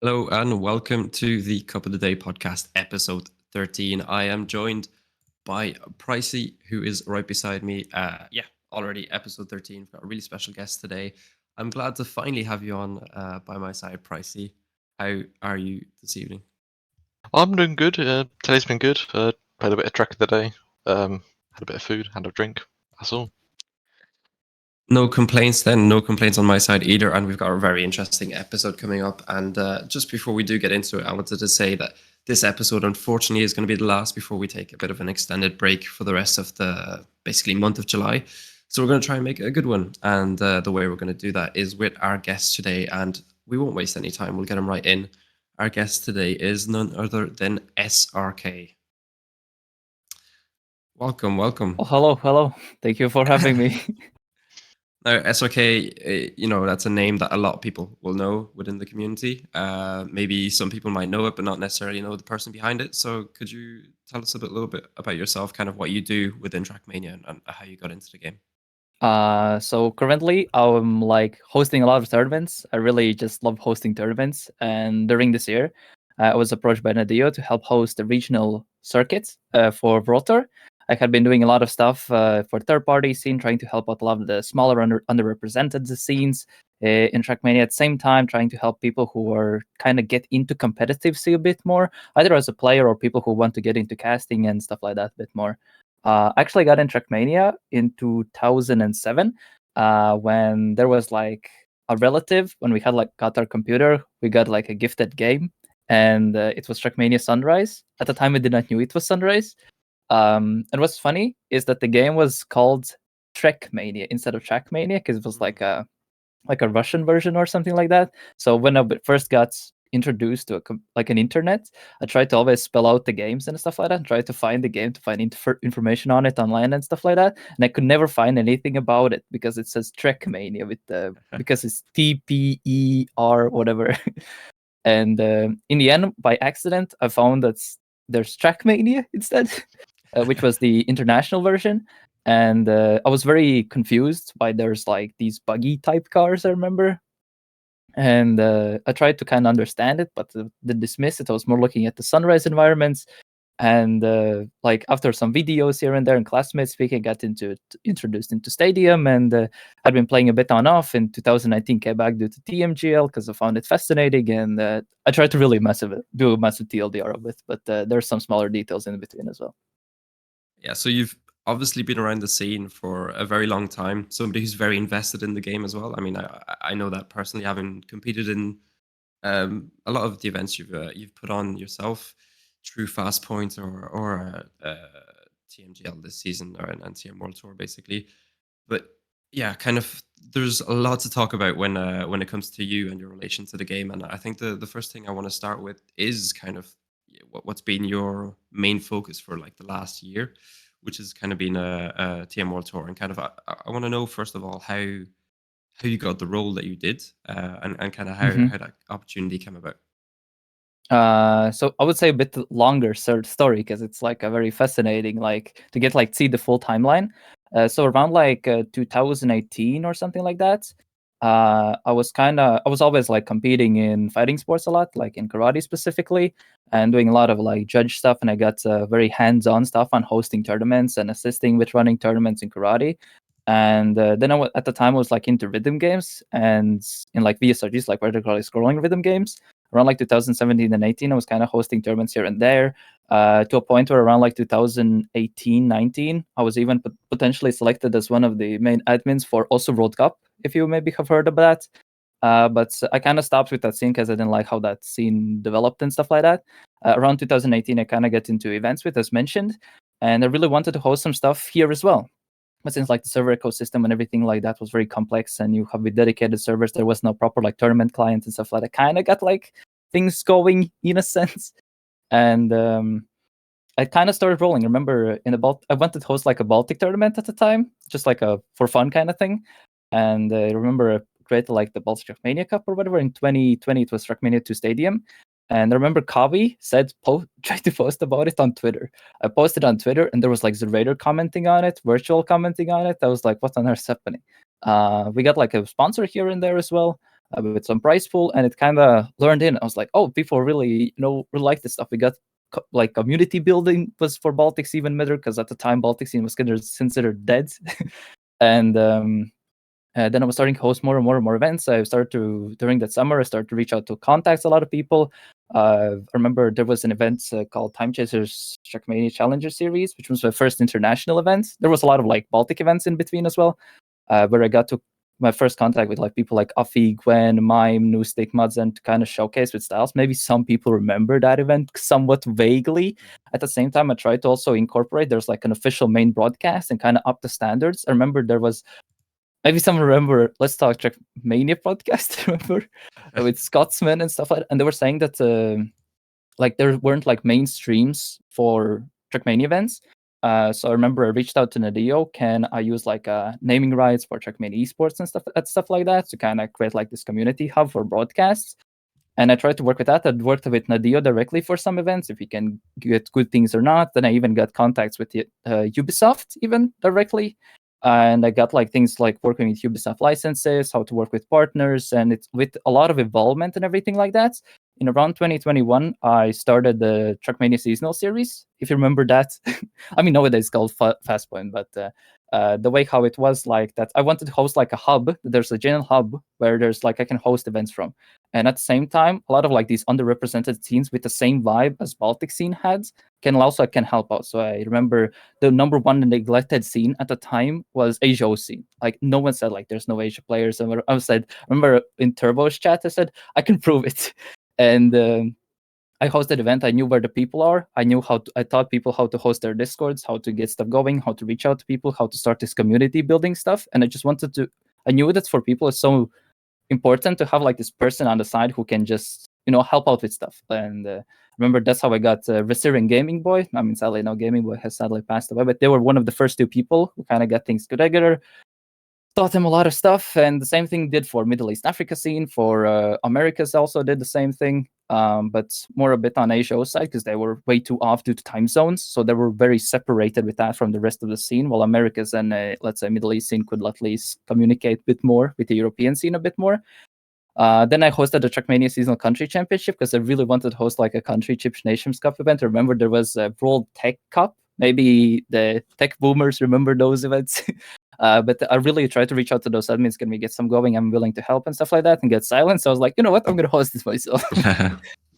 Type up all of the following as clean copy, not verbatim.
Hello and welcome to the Cup of the Day podcast, episode 13. I am joined by Pricey, who is right beside me. Already episode 13. We've got a really special guest today. I'm glad to finally have you on by my side, Pricey. How are you this evening? I'm doing good. Today's been good. Played a bit of track of the day. Had a bit of food, had a drink. That's all. No complaints then, no complaints on my side either. And we've got a very interesting episode coming up. And just before we do get into it, I wanted to say that this episode, unfortunately, is going to be the last before we take a bit of an extended break for the rest of the basically month of July. So we're going to try and make it a good one. And the way we're going to do that is with our guest today. And we won't waste any time. We'll get him right in. Our guest today is none other than SRK. Welcome. Oh, hello. Thank you for having me. Now, SRK, that's a name that a lot of people will know within the community. Maybe some people might know it, but not necessarily know the person behind it. So could you tell us a little bit about yourself, kind of what you do within Trackmania and how you got into the game? So currently I'm like hosting a lot of tournaments. I really just love hosting tournaments. And during this year, I was approached by Nadeo to help host the regional circuits for World Tour. I had been doing a lot of stuff for third-party scene, trying to help out a lot of the smaller underrepresented scenes in Trackmania. At the same time, trying to help people who are kind of get into competitive scene a bit more, either as a player or people who want to get into casting and stuff like that a bit more. I actually got in Trackmania in 2007 when there was like a relative, when we had got our computer, we got like a gifted game, and it was Trackmania Sunrise. At the time, I did not knew it was Sunrise. And what's funny is that the game was called Trackmania instead of Trackmania because it was like a Russian version or something like that. So when I first got introduced to an internet, I tried to always spell out the games and stuff like that, try to find the game, to find information on it online and stuff like that, and I could never find anything about it because it says Trackmania because it's TPER whatever. And in the end, by accident, I found that there's Trackmania instead, which was the international version. And I was very confused by there's like these buggy type cars, I remember. And I tried to kind of understand it, but the dismiss it. I was more looking at the sunrise environments. And like after some videos here and there and classmates speaking, got introduced into Stadium, and I'd been playing a bit on off. In 2019, came back due to TMGL because I found it fascinating, and I tried to really do a massive TLDR of it. But there's some smaller details in between as well. Yeah, so you've obviously been around the scene for a very long time. Somebody who's very invested in the game as well. I mean, I know that personally, having competed in a lot of the events you've put on yourself through Fastpoint or TMGL this season or an TM World Tour, basically. But yeah, kind of, there's a lot to talk about when it comes to you and your relation to the game. And I think the first thing I want to start with is kind of what's been your main focus for like the last year, which has kind of been a TM World Tour. And kind of, I want to know first of all how you got the role that you did, and kind of how that opportunity came about. So I would say a bit longer story because it's like a very fascinating, like to get like see the full timeline. So around like 2018 or something like that, I was always like competing in fighting sports a lot, like in karate specifically, and doing a lot of like judge stuff. And I got very hands-on stuff on hosting tournaments and assisting with running tournaments in karate. And then at the time I was like into rhythm games and in like VSRGs, like vertically scrolling rhythm games. Around like 2017 and 18, I was kind of hosting tournaments here and there, to a point where around like 2018, 19, I was even potentially selected as one of the main admins for also World Cup, if you maybe have heard of that. But I kind of stopped with that scene because I didn't like how that scene developed and stuff like that. Around 2018, I kind of got into events with, as mentioned, and I really wanted to host some stuff here as well. But since like the server ecosystem and everything like that was very complex, and you have with dedicated servers, there was no proper like tournament clients and stuff like that. Kind of got like things going in a sense, and I kind of started rolling. Remember, I wanted to host like a Baltic tournament at the time, just like a for fun kind of thing. And I remember I created like the Baltic Trackmania Cup or whatever in 2020. It was Trackmania 2 Stadium. And I remember Kavi tried to post about it on Twitter. I posted on Twitter, and there was like Zerator commenting on it, virtual commenting on it. I was like, what on earth is happening? We got like a sponsor here and there as well. with some prize pool, and it kind of learned in. I was like, oh, people really really like this stuff. We got like community building was for Baltics even better, because at the time Baltic scene was considered dead. And then I was starting to host more and more events. I started to, during that summer, I started to reach out to contacts a lot of people. I remember there was an event called Time Chasers Trackmania Challenger Series, which was my first international event. There was a lot of like Baltic events in between as well, where I got to my first contact with like people like Afi, Gwen, Mime, New Stick, Mudzen to kind of showcase with styles. Maybe some people remember that event somewhat vaguely. At the same time, I tried to also incorporate, there's like an official main broadcast and kind of up the standards. I remember there was, maybe some remember Let's Talk Trackmania podcast, remember? With Scotsman and stuff like that. And they were saying that like there weren't like main streams for Trackmania events. So I remember I reached out to Nadeo, can I use like naming rights for Trackmania esports and stuff like that to kind of create like this community hub for broadcasts. And I tried to work with that. I worked with Nadeo directly for some events, if we can get good things or not. Then I even got contacts with Ubisoft even directly. And I got like things like working with Ubisoft licenses, how to work with partners, and it's with a lot of involvement and everything like that. In around 2021, I started the Trackmania seasonal series. If you remember that, I mean nowadays it's called Fastpoint, but the way how it was like that, I wanted to host like a hub. There's a general hub where there's like I can host events from, and at the same time, a lot of like these underrepresented scenes with the same vibe as Baltic scene had can help out. So I remember the number one neglected scene at the time was Asia scene. Like no one said like there's no Asia players. And I remember in Turbo's chat, I said I can prove it, and I hosted event. I knew where the people are. I taught people how to host their discords, how to get stuff going, how to reach out to people, how to start this community building stuff. And I knew that for people it's so important to have like this person on the side who can just help out with stuff. And remember that's how I got Resir and Gaming Boy. I mean, sadly now Gaming Boy has sadly passed away, but they were one of the first two people who kind of got things together, taught them a lot of stuff. And the same thing did for Middle East Africa scene, for Americas also did the same thing, but more a bit on Asia side because they were way too off due to time zones, so they were very separated with that from the rest of the scene, while Americas and let's say Middle East scene could at least communicate a bit more with the European scene a bit more. Then I hosted the Trackmania Seasonal Country Championship because I really wanted to host like a Country Chips Nations Cup event. I remember there was a World Tech Cup. Maybe the tech boomers remember those events. But I really tried to reach out to those admins. Can we get some going? I'm willing to help and stuff like that, and get silence. So I was like, you know what? I'm going to host this myself.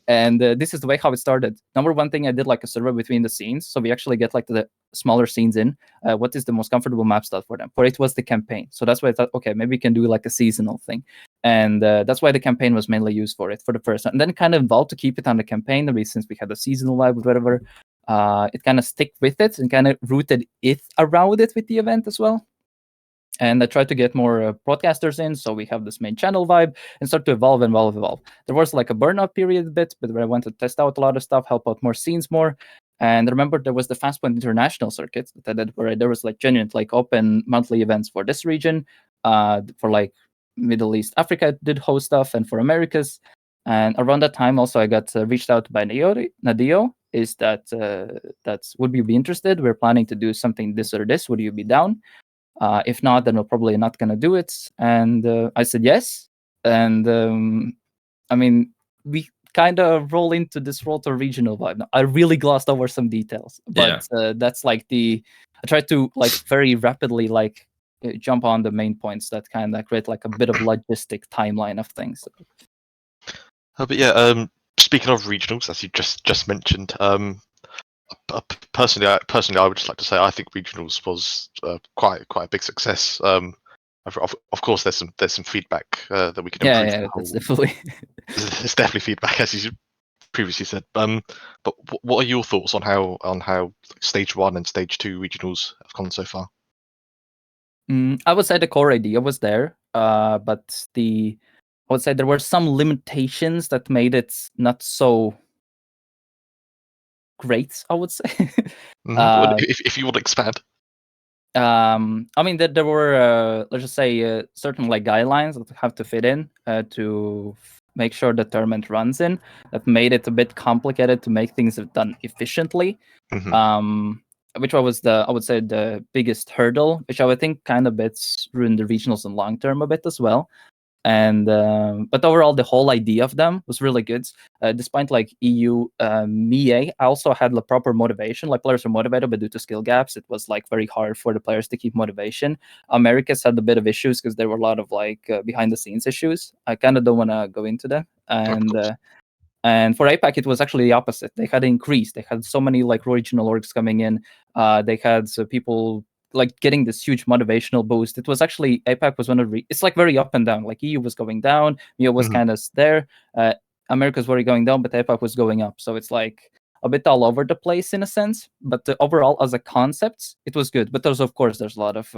And this is the way how it started. Number one thing, I did like a survey between the scenes. So we actually get like the smaller scenes in. What is the most comfortable map style for them? For it was the campaign. So that's why I thought, okay, maybe we can do like a seasonal thing. And that's why the campaign was mainly used for it, for the first. And then kind of involved to keep it on the campaign. Since we had a seasonal vibe or whatever, it kind of stick with it and kind of rooted it around it with the event as well. And I tried to get more broadcasters in, so we have this main channel vibe and start to evolve. There was like a burnout period a bit, but where I went to test out a lot of stuff, help out more scenes more. And I remember there was the Fastpoint International Circuit that I did, where there was like genuine like open monthly events for this region, for like Middle East Africa did host stuff, and for Americas. And around that time also I got reached out by Nadeo, is that would you be interested? We're planning to do something this or this. Would you be down? If not, then we're probably not going to do it. And I said yes. And I mean, we kind of roll into this World Tour regional vibe. Now, I really glossed over some details, but that's like I tried to like very rapidly like jump on the main points that kind of create like a bit of logistic timeline of things. But yeah, speaking of regionals, as you just mentioned, personally, I would just like to say I think regionals was quite a big success. Of course, there's some feedback that we can improve. Yeah, that's definitely. There's definitely feedback, as you previously said. But what are your thoughts on how stage 1 and stage 2 regionals have gone so far? I would say the core idea was there, but I would say there were some limitations that made it not so great, I would say. If you want to expand. I mean, there were, let's just say, certain like guidelines that have to fit in to make sure the tournament runs in. That made it a bit complicated to make things done efficiently. Which was I would say the biggest hurdle, which I would think kind of ruined the regionals in long term a bit as well. And but overall, the whole idea of them was really good. Despite like EU MIA, also had the proper motivation. Like players were motivated, but due to skill gaps, it was like very hard for the players to keep motivation. Americas had a bit of issues because there were a lot of like behind the scenes issues. I kind of don't want to go into them. And for APAC, it was actually the opposite. They had increased. They had so many like regional orgs coming in. They had people like getting this huge motivational boost. It was actually APAC was one of it's like very up and down. Like EU was going down, MIA was kind of there. America's very going down, but APAC was going up. So it's like a bit all over the place in a sense. But overall, as a concept, it was good. But there's a lot of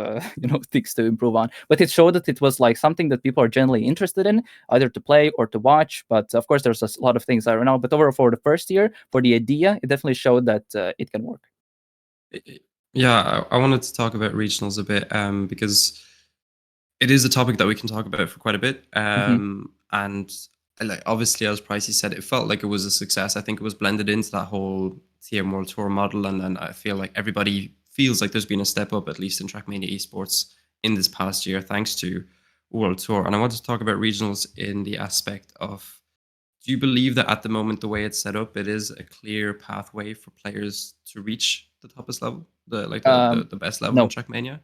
things to improve on. But it showed that it was like something that people are generally interested in, either to play or to watch. But of course, there's a lot of things I don't know. But overall, for the first year, for the idea, it definitely showed that it can work. Yeah, I wanted to talk about regionals a bit because it is a topic that we can talk about for quite a bit. And like obviously, as Pricey said, it felt like it was a success. I think it was blended into that whole TM World Tour model, and then I feel like everybody feels like there's been a step up, at least in Trackmania esports, in this past year, thanks to World Tour. And I wanted to talk about regionals in the aspect of: do you believe that at the moment, the way it's set up, it is a clear pathway for players to reach the toppest level, the best level in Trackmania?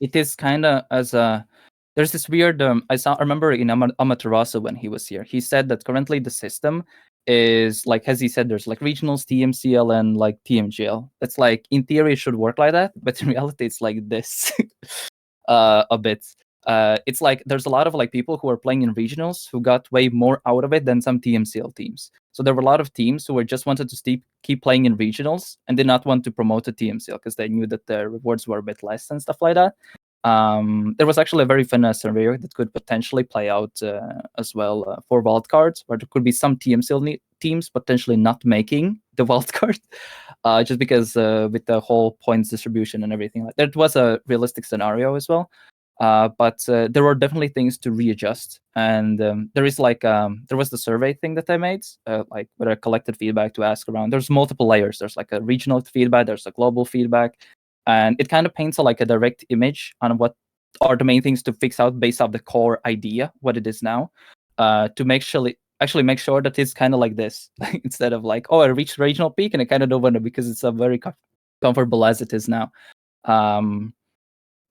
It is kind of as a. There's this weird. I remember in Amaterasu when he was here, he said that currently the system is like, as he said, there's like regionals, TMCL, and like TMGL. It's like in theory it should work like that, but in reality it's like this a bit. It's like there's a lot of like people who are playing in regionals who got way more out of it than some TMCL teams. So there were a lot of teams who were just wanted to keep playing in regionals and did not want to promote to TMCL because they knew that the rewards were a bit less and stuff like that. There was actually a very fun scenario that could potentially play out as well for wildcards, where there could be some TMCL teams potentially not making the wildcard, just because with the whole points distribution and everything like that. It was a realistic scenario as well. But there were definitely things to readjust, and there is like there was the survey thing that I made, like where I collected feedback to ask around. There's multiple layers. There's like a regional feedback. There's a global feedback, and it kind of paints like a direct image on what are the main things to fix out based off the core idea, what it is now, to actually make sure that it's kind of like this instead of like, oh, I reached regional peak and I kind of don't want to because it's a very comfortable as it is now.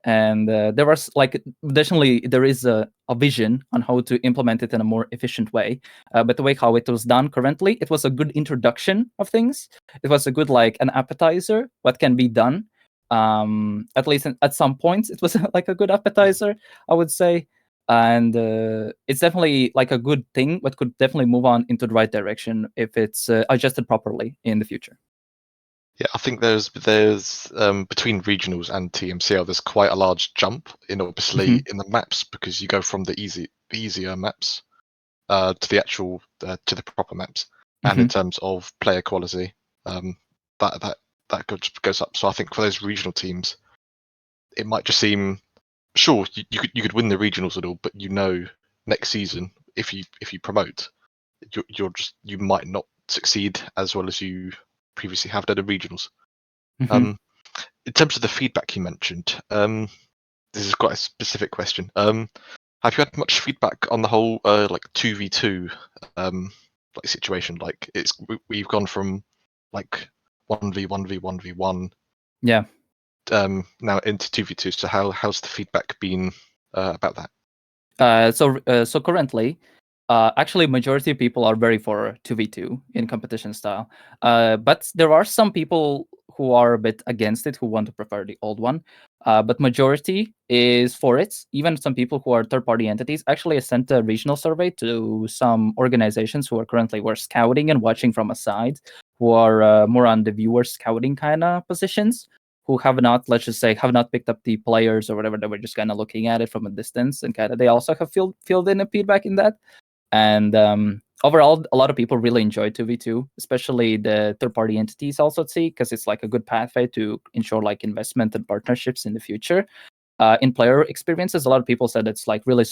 And there was like additionally there is a vision on how to implement it in a more efficient way, but the way how it was done currently, it was a good introduction of things. It was a good like an appetizer what can be done, at least at some points it was like a good appetizer, I would say. And it's definitely like a good thing but could definitely move on into the right direction if it's adjusted properly in the future. Yeah, I think there's between regionals and TMCL, there's quite a large jump in obviously in the maps, because you go from the easier maps to the actual to the proper maps, and in terms of player quality, that goes up. So I think for those regional teams, it might just seem, sure, you could win the regionals and all, but next season if you promote, you might not succeed as well as you previously have done in regionals. In terms of the feedback you mentioned, this is quite a specific question. Have you had much feedback on the whole like 2v2 like situation? Like we've gone from like 1v1v1v1 now into 2v2. So how's the feedback been about that? So currently, actually, majority of people are very for 2v2 in competition style. But there are some people who are a bit against it, who want to prefer the old one. But majority is for it. Even some people who are third-party entities. Actually, I sent a regional survey to some organizations who are currently scouting and watching from a side, who are more on the viewer scouting kind of positions, who have not, let's just say, have not picked up the players or whatever. They were just kind of looking at it from a distance, and kind of they also have filled in a feedback in that. And overall, a lot of people really enjoy 2v2, especially the third-party entities also at sea, because it's like a good pathway to ensure like investment and partnerships in the future. In player experiences, a lot of people said it's like really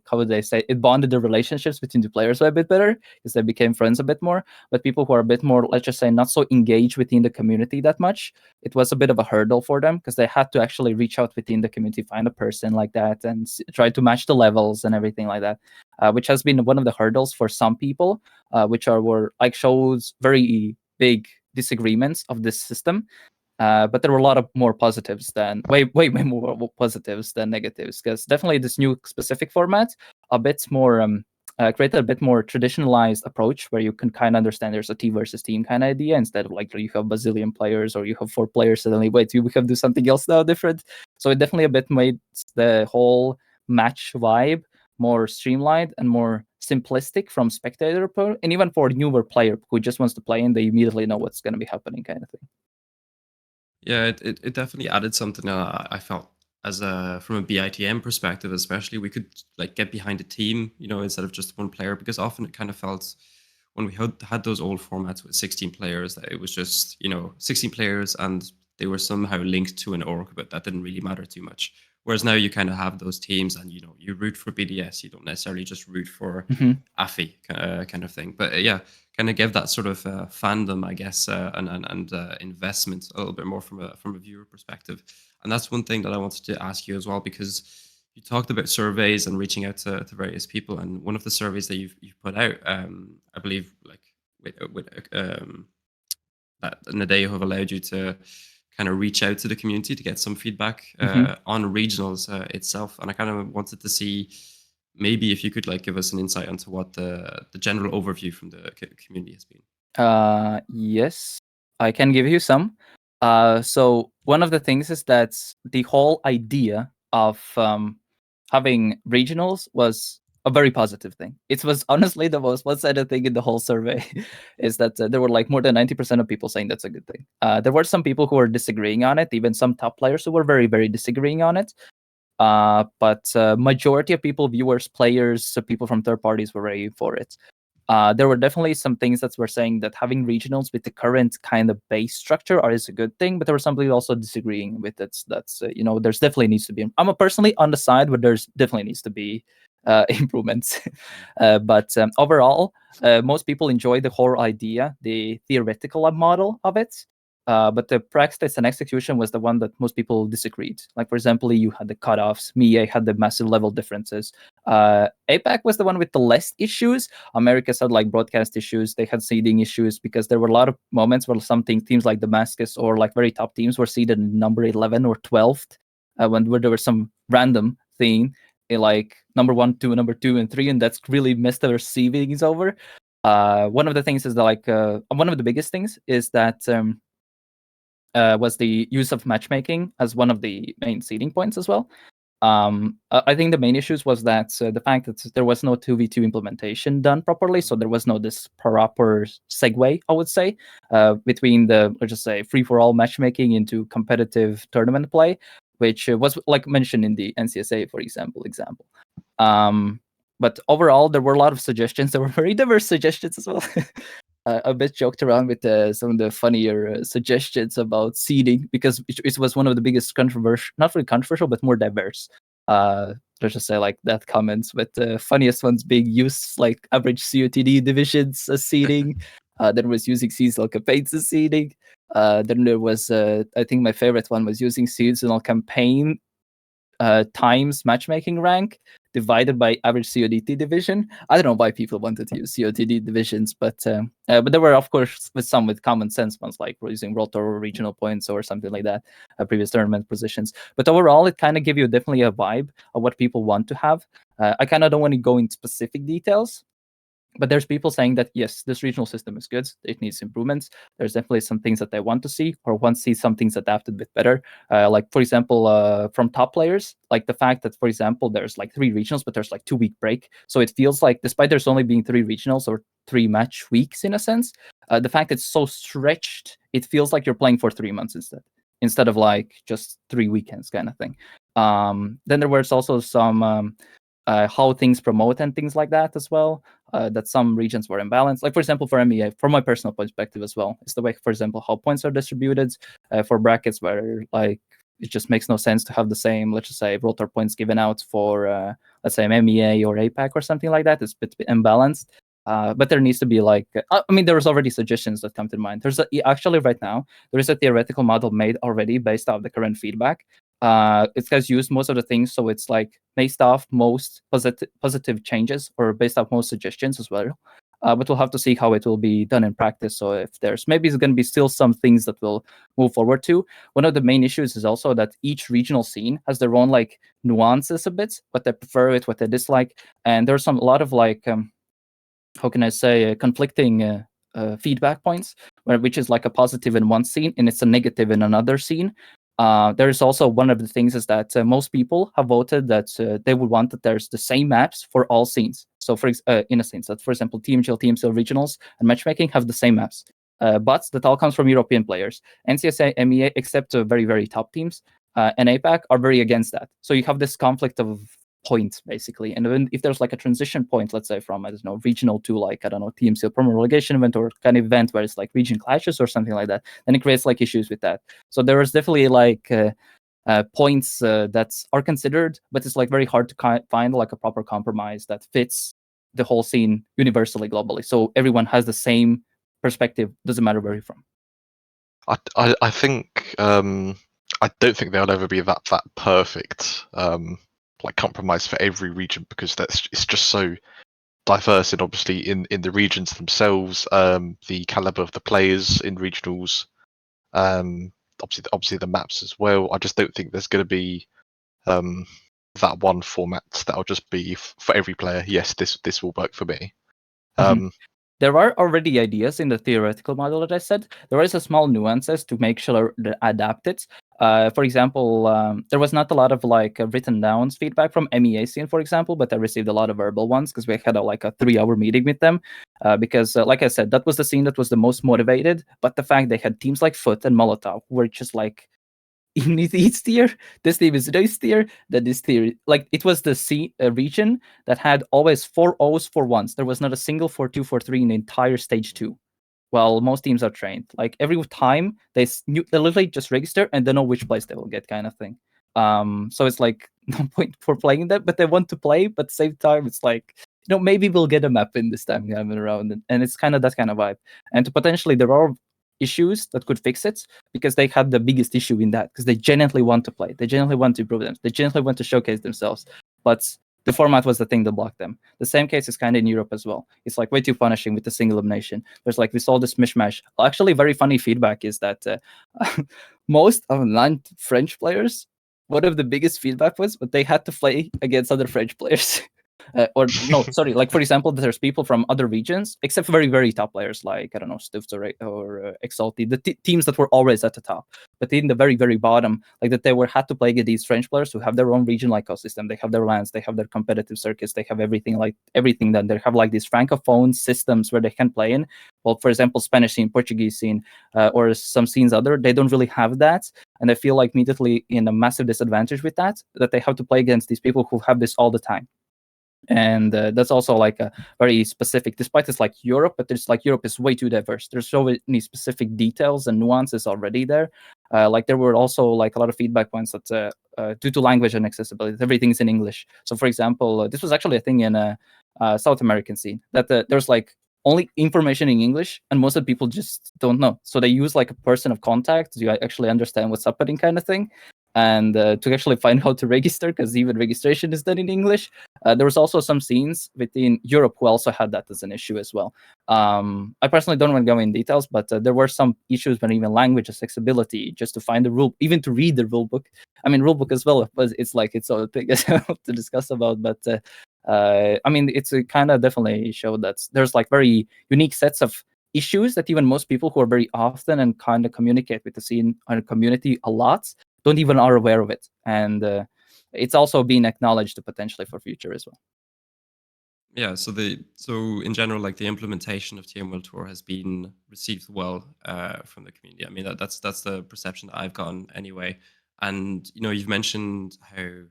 how would they say, it bonded the relationships between the players a bit better because they became friends a bit more. But people who are a bit more, let's just say, not so engaged within the community that much, it was a bit of a hurdle for them because they had to actually reach out within the community, find a person like that, and try to match the levels and everything like that, which has been one of the hurdles for some people, were like shows very big disagreements of this system. But there were a lot of more positives than way more positives than negatives, because definitely this new specific format a bit more created a bit more traditionalized approach where you can kind of understand there's a team versus team kind of idea instead of like you have bazillion players or you have 4 players suddenly wait we have to do something else now different. So it definitely a bit made the whole match vibe more streamlined and more simplistic from spectator point, and even for newer player who just wants to play and they immediately know what's going to be happening kind of thing. Yeah, it definitely added something. I felt as from a BITM perspective, especially, we could like get behind a team, instead of just one player, because often it kind of felt when we had those old formats with 16 players that it was just 16 players and they were somehow linked to an org, but that didn't really matter too much. Whereas now you kind of have those teams, and you root for BDS. You don't necessarily just root for AFI kind of thing. But yeah, kind of give that sort of fandom, I guess, and investment a little bit more from a viewer perspective. And that's one thing that I wanted to ask you as well, because you talked about surveys and reaching out to various people. And one of the surveys that you've put out, I believe, like that Nadeo have allowed you to kind of reach out to the community to get some feedback on regionals itself. And I kind of wanted to see maybe if you could like give us an insight onto what the general overview from the community has been. Yes, I can give you some. So one of the things is that the whole idea of having regionals was a very positive thing. It was honestly the most one-sided thing in the whole survey is that there were like more than 90% of people saying that's a good thing. There were some people who were disagreeing on it, even some top players who were very, very disagreeing on it. But majority of people, viewers, players, people from third parties were very for it. There were definitely some things that were saying that having regionals with the current kind of base structure is a good thing, but there were some people also disagreeing with it. That's there's definitely needs to be. I'm personally on the side where there's definitely needs to be improvements. But overall, most people enjoy the whole idea, the theoretical model of it. But the practice and execution was the one that most people disagreed. Like, for example, you had the cutoffs. MEA had the massive level differences. APAC was the one with the less issues. America had like broadcast issues. They had seeding issues because there were a lot of moments where teams like Damascus or like very top teams were seeded in number 11 or 12th where there was some random thing in like number 1, 2, number 2, and 3, and that's really messed their seedings over. One of the things is that like one of the biggest things is that was the use of matchmaking as one of the main seeding points as well. I think the main issues was that the fact that there was no 2v2 implementation done properly, so there was no this proper segue, I would say, between the, let's just say, free-for-all matchmaking into competitive tournament play, which was like mentioned in the NCSA, for example. But overall, there were a lot of suggestions. There were very diverse suggestions as well. A bit joked around with some of the funnier suggestions about seeding because it was one of the biggest controversial, not really controversial, but more diverse. Let's just say like that comments, with the funniest ones being used like average COTD divisions as seeding. Then was using seasonal campaigns as seeding. Then there was, I think my favorite one was using seasonal campaign times matchmaking rank divided by average CODT division. I don't know why people wanted to use COTD divisions, but there were, of course, with common sense ones, like we're using World Tour or regional points or something like that, previous tournament positions. But overall, it kind of gives you definitely a vibe of what people want to have. I kind of don't want to go into specific details, but there's people saying that, yes, this regional system is good. It needs improvements. There's definitely some things that they want to see or want to see some things adapted a bit better. Like, for example, from top players, like the fact that, for example, there's like 3 regionals, but there's like 2-week break. So it feels like, despite there's only being 3 regionals or 3 match weeks in a sense, the fact it's so stretched, it feels like you're playing for 3 months instead of like just 3 weekends kind of thing. Then there was also some how things promote and things like that as well, that some regions were imbalanced. Like, for example, for MEA, from my personal perspective as well, it's the way, for example, how points are distributed for brackets where, like, it just makes no sense to have the same, let's just say, World Tour points given out for, let's say, MEA or APAC or something like that. It's a bit imbalanced. But there needs to be like, I mean, there's already suggestions that come to mind. Actually right now, there is a theoretical model made already based off the current feedback. It has used most of the things, so it's like based off most positive changes or based off most suggestions as well. But we'll have to see how it will be done in practice. So if there's maybe it's going to be still some things that will move forward to. One of the main issues is also that each regional scene has their own like nuances a bit, what they prefer it, what they dislike, and there's a lot of like how can I say conflicting feedback points, which is like a positive in one scene and it's a negative in another scene. There is also one of the things is that most people have voted that they would want that there's the same maps for all scenes. So in a sense that, for example, TMGL, TMCL regionals and matchmaking have the same maps. But that all comes from European players. NCSA, MEA, except very, very top teams, and APAC are very against that. So you have this conflict of points, basically. And then if there's like a transition point, let's say from, I don't know, regional to like, I don't know, TMCL promo relegation event or kind of event where it's like region clashes or something like that, then it creates like issues with that. So there is definitely like points that are considered, but it's like very hard to find like a proper compromise that fits the whole scene universally globally. So everyone has the same perspective, doesn't matter where you're from. I think I don't think there'll ever be that perfect like compromise for every region, because it's just so diverse, and obviously in the regions themselves, the caliber of the players in regionals, obviously the maps as well. I just don't think there's going to be that one format that'll just be for every player. Yes, this will work for me. There are already ideas in the theoretical model that I said. There is a small nuances to make sure to adapt it. For example, there was not a lot of like written down feedback from MEA scene, for example, but I received a lot of verbal ones because we had like a 3-hour meeting with them. Because like I said, that was the scene that was the most motivated. But the fact they had teams like Foot and Molotov were just like, in each tier, this team is this tier, then this tier. Like it was the region that had always 4 O's for ones. There was not a single 4-2, 4-3 in the entire stage 2. Well, most teams are trained. Like every time they literally just register and they know which place they will get, kind of thing. So it's like no point for playing that, but they want to play. But at the same time, it's like, maybe we'll get a map in this time around, and it's kind of that kind of vibe. And potentially there are issues that could fix it, because they had the biggest issue in that, because they genuinely want to play, they genuinely want to improve them, they genuinely want to showcase themselves, but the format was the thing that blocked them. The same case is kind of in Europe as well. It's like way too punishing with the single elimination. There's like this all this mishmash. Actually, very funny feedback is that most of non-French players, one of the biggest feedback was, but they had to play against other French players. Or no, sorry. Like for example, there's people from other regions, except very, very top players like, I don't know, Stufts or Exalted, the teams that were always at the top. But in the very, very bottom, like that they had to play against these French players who have their own regional ecosystem. They have their lands, they have their competitive circuits, they have everything. Then they have like these francophone systems where they can play in. Well, for example, Spanish scene, Portuguese scene, or some scenes other, they don't really have that. And I feel like immediately in a massive disadvantage with that they have to play against these people who have this all the time. And that's also like a very specific, despite it's like Europe, but there's like Europe is way too diverse. There's so many specific details and nuances already there. Like there were also like a lot of feedback points that due to language and accessibility, everything's in English. So for example, this was actually a thing in a South American scene, that there's like only information in English, and most of the people just don't know. So they use like a person of contact to actually understand what's happening, kind of thing. And to actually find how to register, because even registration is done in English. There was also some scenes within Europe who also had that as an issue as well. I personally don't want to go in details, but there were some issues when even language accessibility, just to find the rule, even to read the rule book. I mean, rule book as well, but it's like its own thing to discuss about. But I mean, it's kind of definitely showed that there's like very unique sets of issues that even most people who are very often and kind of communicate with the scene and community a lot don't even are aware of it. And it's also being acknowledged potentially for future as well. Yeah, so in general, like the implementation of TM World Tour has been received well from the community. I mean, that's the perception that I've gotten anyway. And you've mentioned how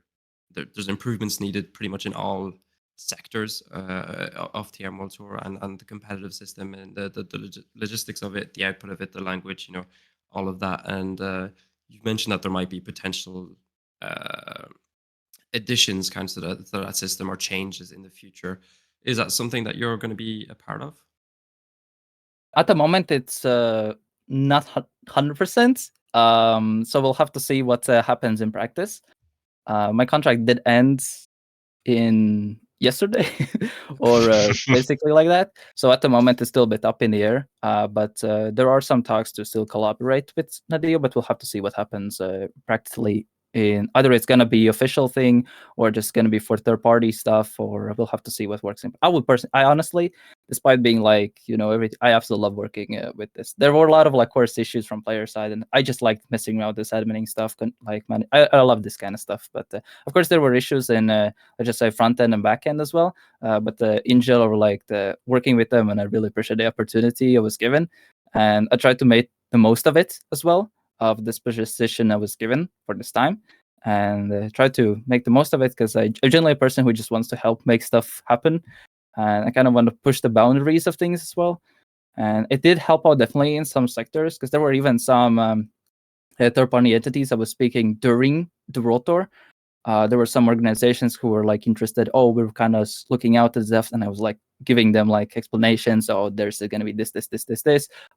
there's improvements needed pretty much in all sectors of TM World Tour, and the competitive system and the logistics of it, the output of it, the language, all of that. And you've mentioned that there might be potential additions kind of to that system or changes in the future. Is that something that you're going to be a part of? At the moment, it's not 100%. So we'll have to see what happens in practice. My contract did end in yesterday or basically like that. So at the moment, it's still a bit up in the air. But there are some talks to still collaborate with Nadeo, but we'll have to see what happens practically. In either it's gonna be official thing or just gonna be for third party stuff, or we'll have to see what works. I honestly, despite being like I absolutely love working with this. There were a lot of like course issues from player side, and I just liked messing around with this adminning stuff. I love this kind of stuff, but of course there were issues in let's just say front end and back end as well. But in general, like working with them, and I really appreciate the opportunity I was given, and I tried to make the most of it as well, of this position I was given for this time, and try to make the most of it, because I'm generally a person who just wants to help make stuff happen, and I kind of want to push the boundaries of things as well. And it did help out definitely in some sectors, because there were even some third-party entities I was speaking during the World Tour. There were some organizations who were like interested. Oh, we were kind of looking out at stuff, and I was like giving them like explanations. Oh, there's going to be this,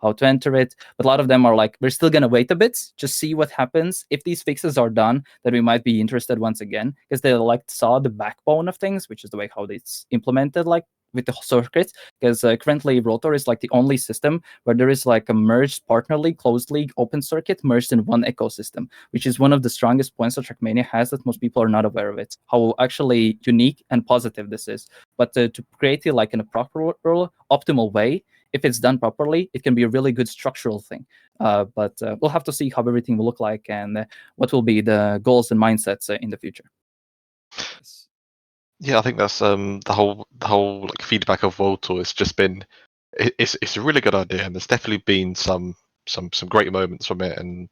how to enter it. But a lot of them are like, we're still going to wait a bit, just see what happens. If these fixes are done, then we might be interested once again, because they like saw the backbone of things, which is the way how it's implemented, like with the circuit. Because currently Rotor is like the only system where there is like a merged partner league, closed league, open circuit merged in one ecosystem, which is one of the strongest points that Trackmania has that most people are not aware of it. How actually unique and positive this is. But to create it like in a proper, optimal way, if it's done properly, it can be a really good structural thing. But we'll have to see how everything will look like, and what will be the goals and mindsets in the future. Yeah, I think that's the whole like feedback of World Tour. It's just been it's a really good idea, and there's definitely been some great moments from it, and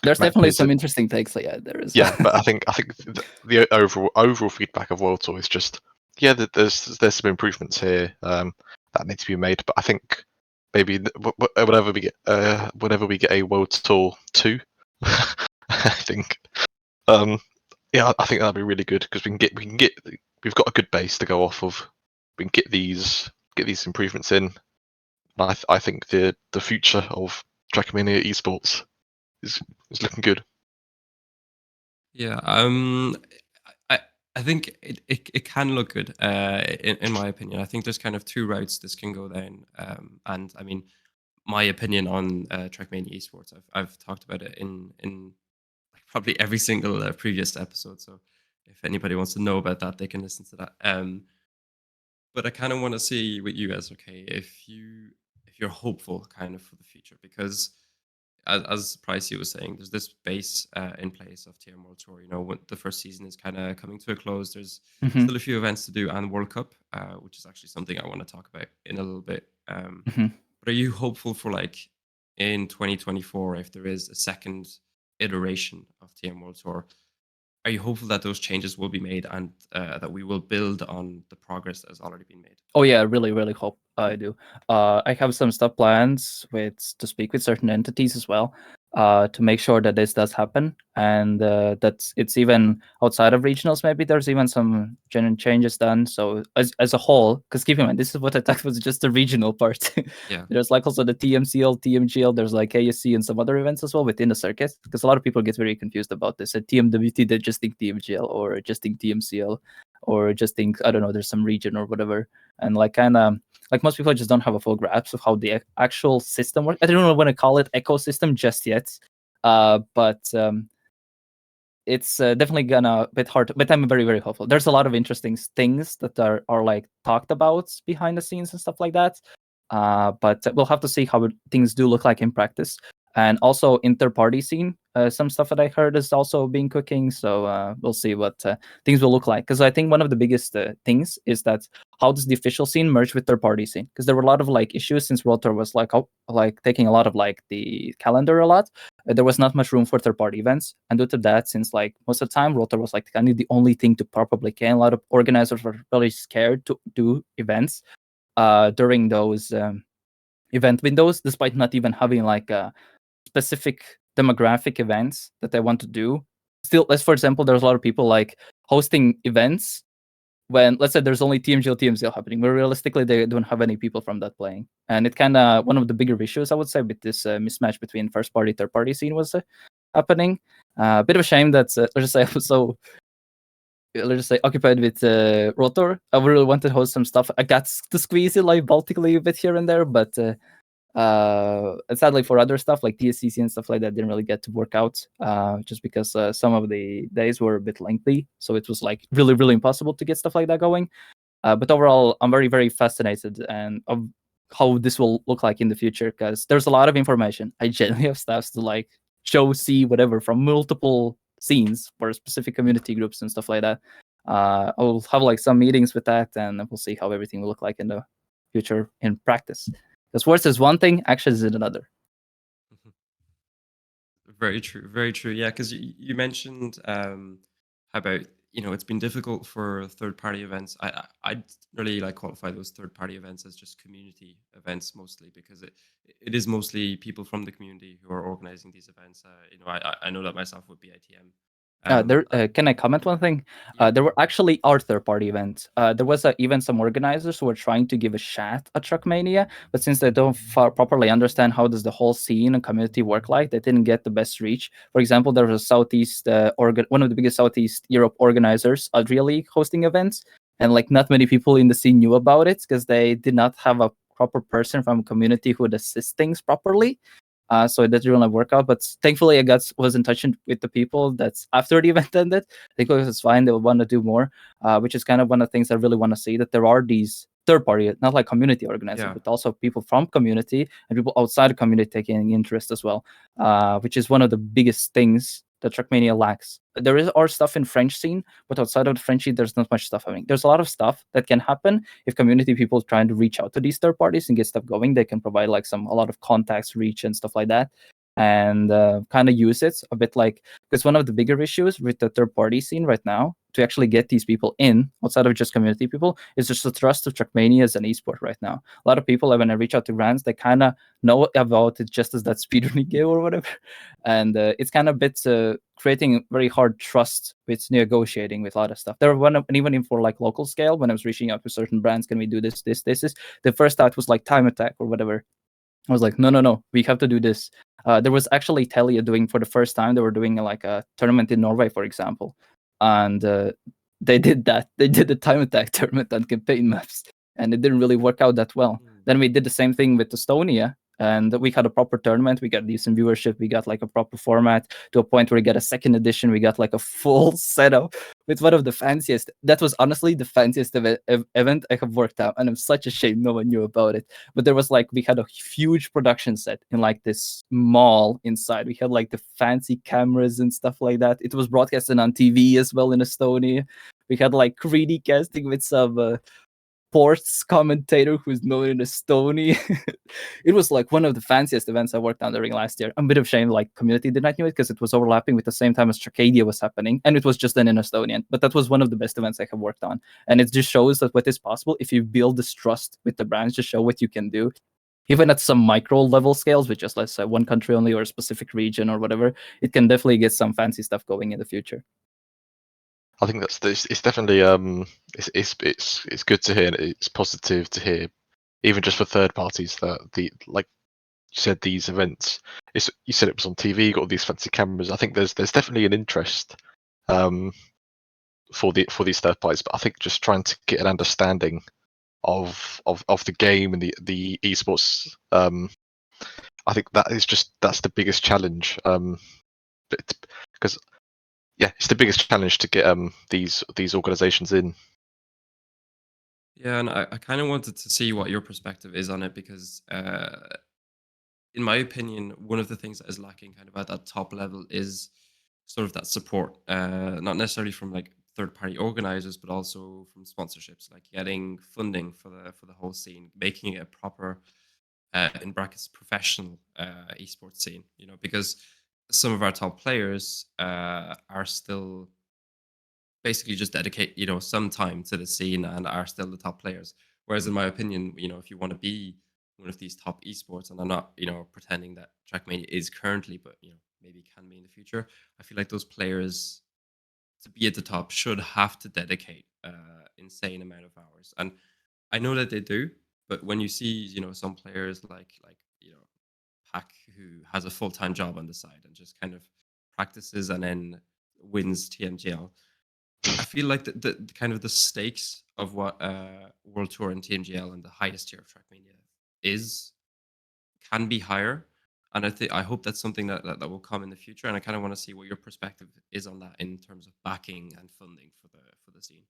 there's definitely some interesting takes. Yeah, there is. Yeah, but I think the overall feedback of World Tour is just there's some improvements here that need to be made. But I think maybe whenever we get a World Tour 2, I think I think that'd be really good, because we've got a good base to go off of. We can get these improvements in. I think the future of Trackmania esports is looking good. Yeah, I think it can look good. In my opinion, I think there's kind of two routes this can go down. And I mean, my opinion on Trackmania esports, I've talked about it in like probably every single previous episode. So if anybody wants to know about that, they can listen to that. But I kind of want to see with you guys, okay, if you're hopeful kind of for the future, because as Pricey was saying, there's this base in place of TM World Tour. When the first season is kind of coming to a close, there's still a few events to do, and World Cup, which is actually something I want to talk about in a little bit. But are you hopeful for like in 2024, if there is a second iteration of TM World Tour? Are you hopeful that those changes will be made, and that we will build on the progress that has already been made? Oh yeah, I really, really hope I do. I have some stuff plans to speak with certain entities as well, to make sure that this does happen, and that it's even outside of regionals. Maybe there's even some genuine changes done. So as a whole, because keep in mind, this is what I thought was just the regional part. Yeah. There's like also the TMCL, TMGL. There's like ASC and some other events as well within the circuit, because a lot of people get very confused about this. At TMWT, they just think TMGL, or just think TMCL, or just think, I don't know, there's some region or whatever. And like kind of like most people just don't have a full grasp of how the actual system works. I don't know when to call it ecosystem just yet, but it's definitely gonna bit hard. But I'm very, very hopeful. There's a lot of interesting things that are like talked about behind the scenes and stuff like that. But we'll have to see how things do look like in practice. And also in third-party scene, some stuff that I heard is also being cooking. So we'll see what things will look like. Because I think one of the biggest things is that how does the official scene merge with third-party scene? Because there were a lot of like issues since World Tour was like taking a lot of like the calendar a lot. There was not much room for third-party events, and due to that, since like most of the time World Tour was like kind of the only thing to properly can, a lot of organizers were really scared to do events during those event windows, despite not even having like a specific demographic events that they want to do. Still, let's for example, there's a lot of people like hosting events when, let's say, there's only TMGL TMCL happening, where realistically they don't have any people from that playing, and it kind of one of the bigger issues I would say with this mismatch between first party third party scene was happening. A bit of a shame that let's just say I was so let's just say occupied with World Tour. I really wanted to host some stuff. I got to squeeze it like Baltically a bit here and there, but and sadly for other stuff like TSCC and stuff like that didn't really get to work out just because some of the days were a bit lengthy, so it was like really impossible to get stuff like that going. But overall, I'm very fascinated and of how this will look like in the future, because there's a lot of information. I genuinely have stuff to like show, see, whatever from multiple scenes for specific community groups and stuff like that. I will have like some meetings with that, and we'll see how everything will look like in the future in practice. Because words is one thing, actions is another. Very true. Very true. Yeah, because you mentioned how about it's been difficult for third-party events. I'd really like qualify those third-party events as just community events mostly, because it is mostly people from the community who are organizing these events. I know that myself with BITM. Can I comment one thing? Yeah. There were actually our third-party events. There was even some organizers who were trying to give a shot at Trackmania, but since they don't properly understand how does the whole scene and community work like, they didn't get the best reach. For example, there was a Southeast one of the biggest Southeast Europe organizers, Adria League, hosting events, and like not many people in the scene knew about it because they did not have a proper person from a community who would assist things properly. So it didn't really work out, but thankfully I was in touch with the people that's after the event ended. They go, it's fine, they want to do more, which is kind of one of the things I really want to see, that there are these third party, not like community organizers, Yeah. but also people from community and people outside the community taking interest as well, which is one of the biggest things that Trackmania lacks. There is our stuff in French scene, but outside of the French scene, there's not much stuff happening. There's a lot of stuff that can happen if community people trying to reach out to these third parties and get stuff going. They can provide like a lot of contacts, reach, and stuff like that, and kind of use it a bit like, because one of the bigger issues with the third party scene right now to actually get these people in outside of just community people is just the trust of Trackmania as an esport right now. A lot of people, when I reach out to grants, they kind of know about it just as that speedrunning game or whatever, and it's kind of a bit creating very hard trust with negotiating with a lot of stuff. There were and even for like local scale, when I was reaching out to certain brands, can we do this? The first thought was like time attack or whatever. I was like, no, we have to do this. There was actually Telia doing for the first time. They were doing like a tournament in Norway, for example, and they did that. They did the time attack tournament on campaign maps, and it didn't really work out that well. Then we did the same thing with Estonia, and we had a proper tournament. We got decent viewership. We got like a proper format to a point where we got a second edition. We got like a full setup with one of the fanciest. That was honestly the fanciest event I have worked out, and I'm such ashamed no one knew about it. But there was like, we had a huge production set in like this mall inside. We had like the fancy cameras and stuff like that. It was broadcasted on TV as well in Estonia. We had like 3D casting with some sports commentator who's known in Estonia. It was like one of the fanciest events I worked on during last year. A bit of shame, like community did not know it because it was overlapping with the same time as Tracadia was happening, and it was just then in Estonian. But that was one of the best events I have worked on, and it just shows that what is possible if you build this trust with the brands, just show what you can do. Even at some micro level scales, with just let's say one country only or a specific region or whatever, it can definitely get some fancy stuff going in the future. I think it's definitely it's good to hear, and it's positive to hear, even just for third parties, that like you said, these events. You said it was on TV, you got all these fancy cameras. I think there's definitely an interest for these third parties, but I think just trying to get an understanding of the game and the esports. I think that's the biggest challenge. Because it's the biggest challenge to get these organizations in. Yeah, and I kind of wanted to see what your perspective is on it, because in my opinion, one of the things that is lacking kind of at that top level is sort of that support, not necessarily from like third-party organizers, but also from sponsorships, like getting funding for the whole scene, making it a proper, in brackets, professional esports scene. Because some of our top players are still basically just dedicate some time to the scene and are still the top players. Whereas in my opinion, if you want to be one of these top esports, and I'm not pretending that Trackmania is currently, but maybe can be in the future. I feel like those players to be at the top should have to dedicate insane amount of hours, and I know that they do. But when you see, some players like Pack, who has a full-time job on the side and just kind of practices and then wins TMGL, I feel like the kind of the stakes of what World Tour and TMGL and the highest tier of Trackmania can be higher. And I hope that's something that will come in the future. And I kind of want to see what your perspective is on that in terms of backing and funding for the scene.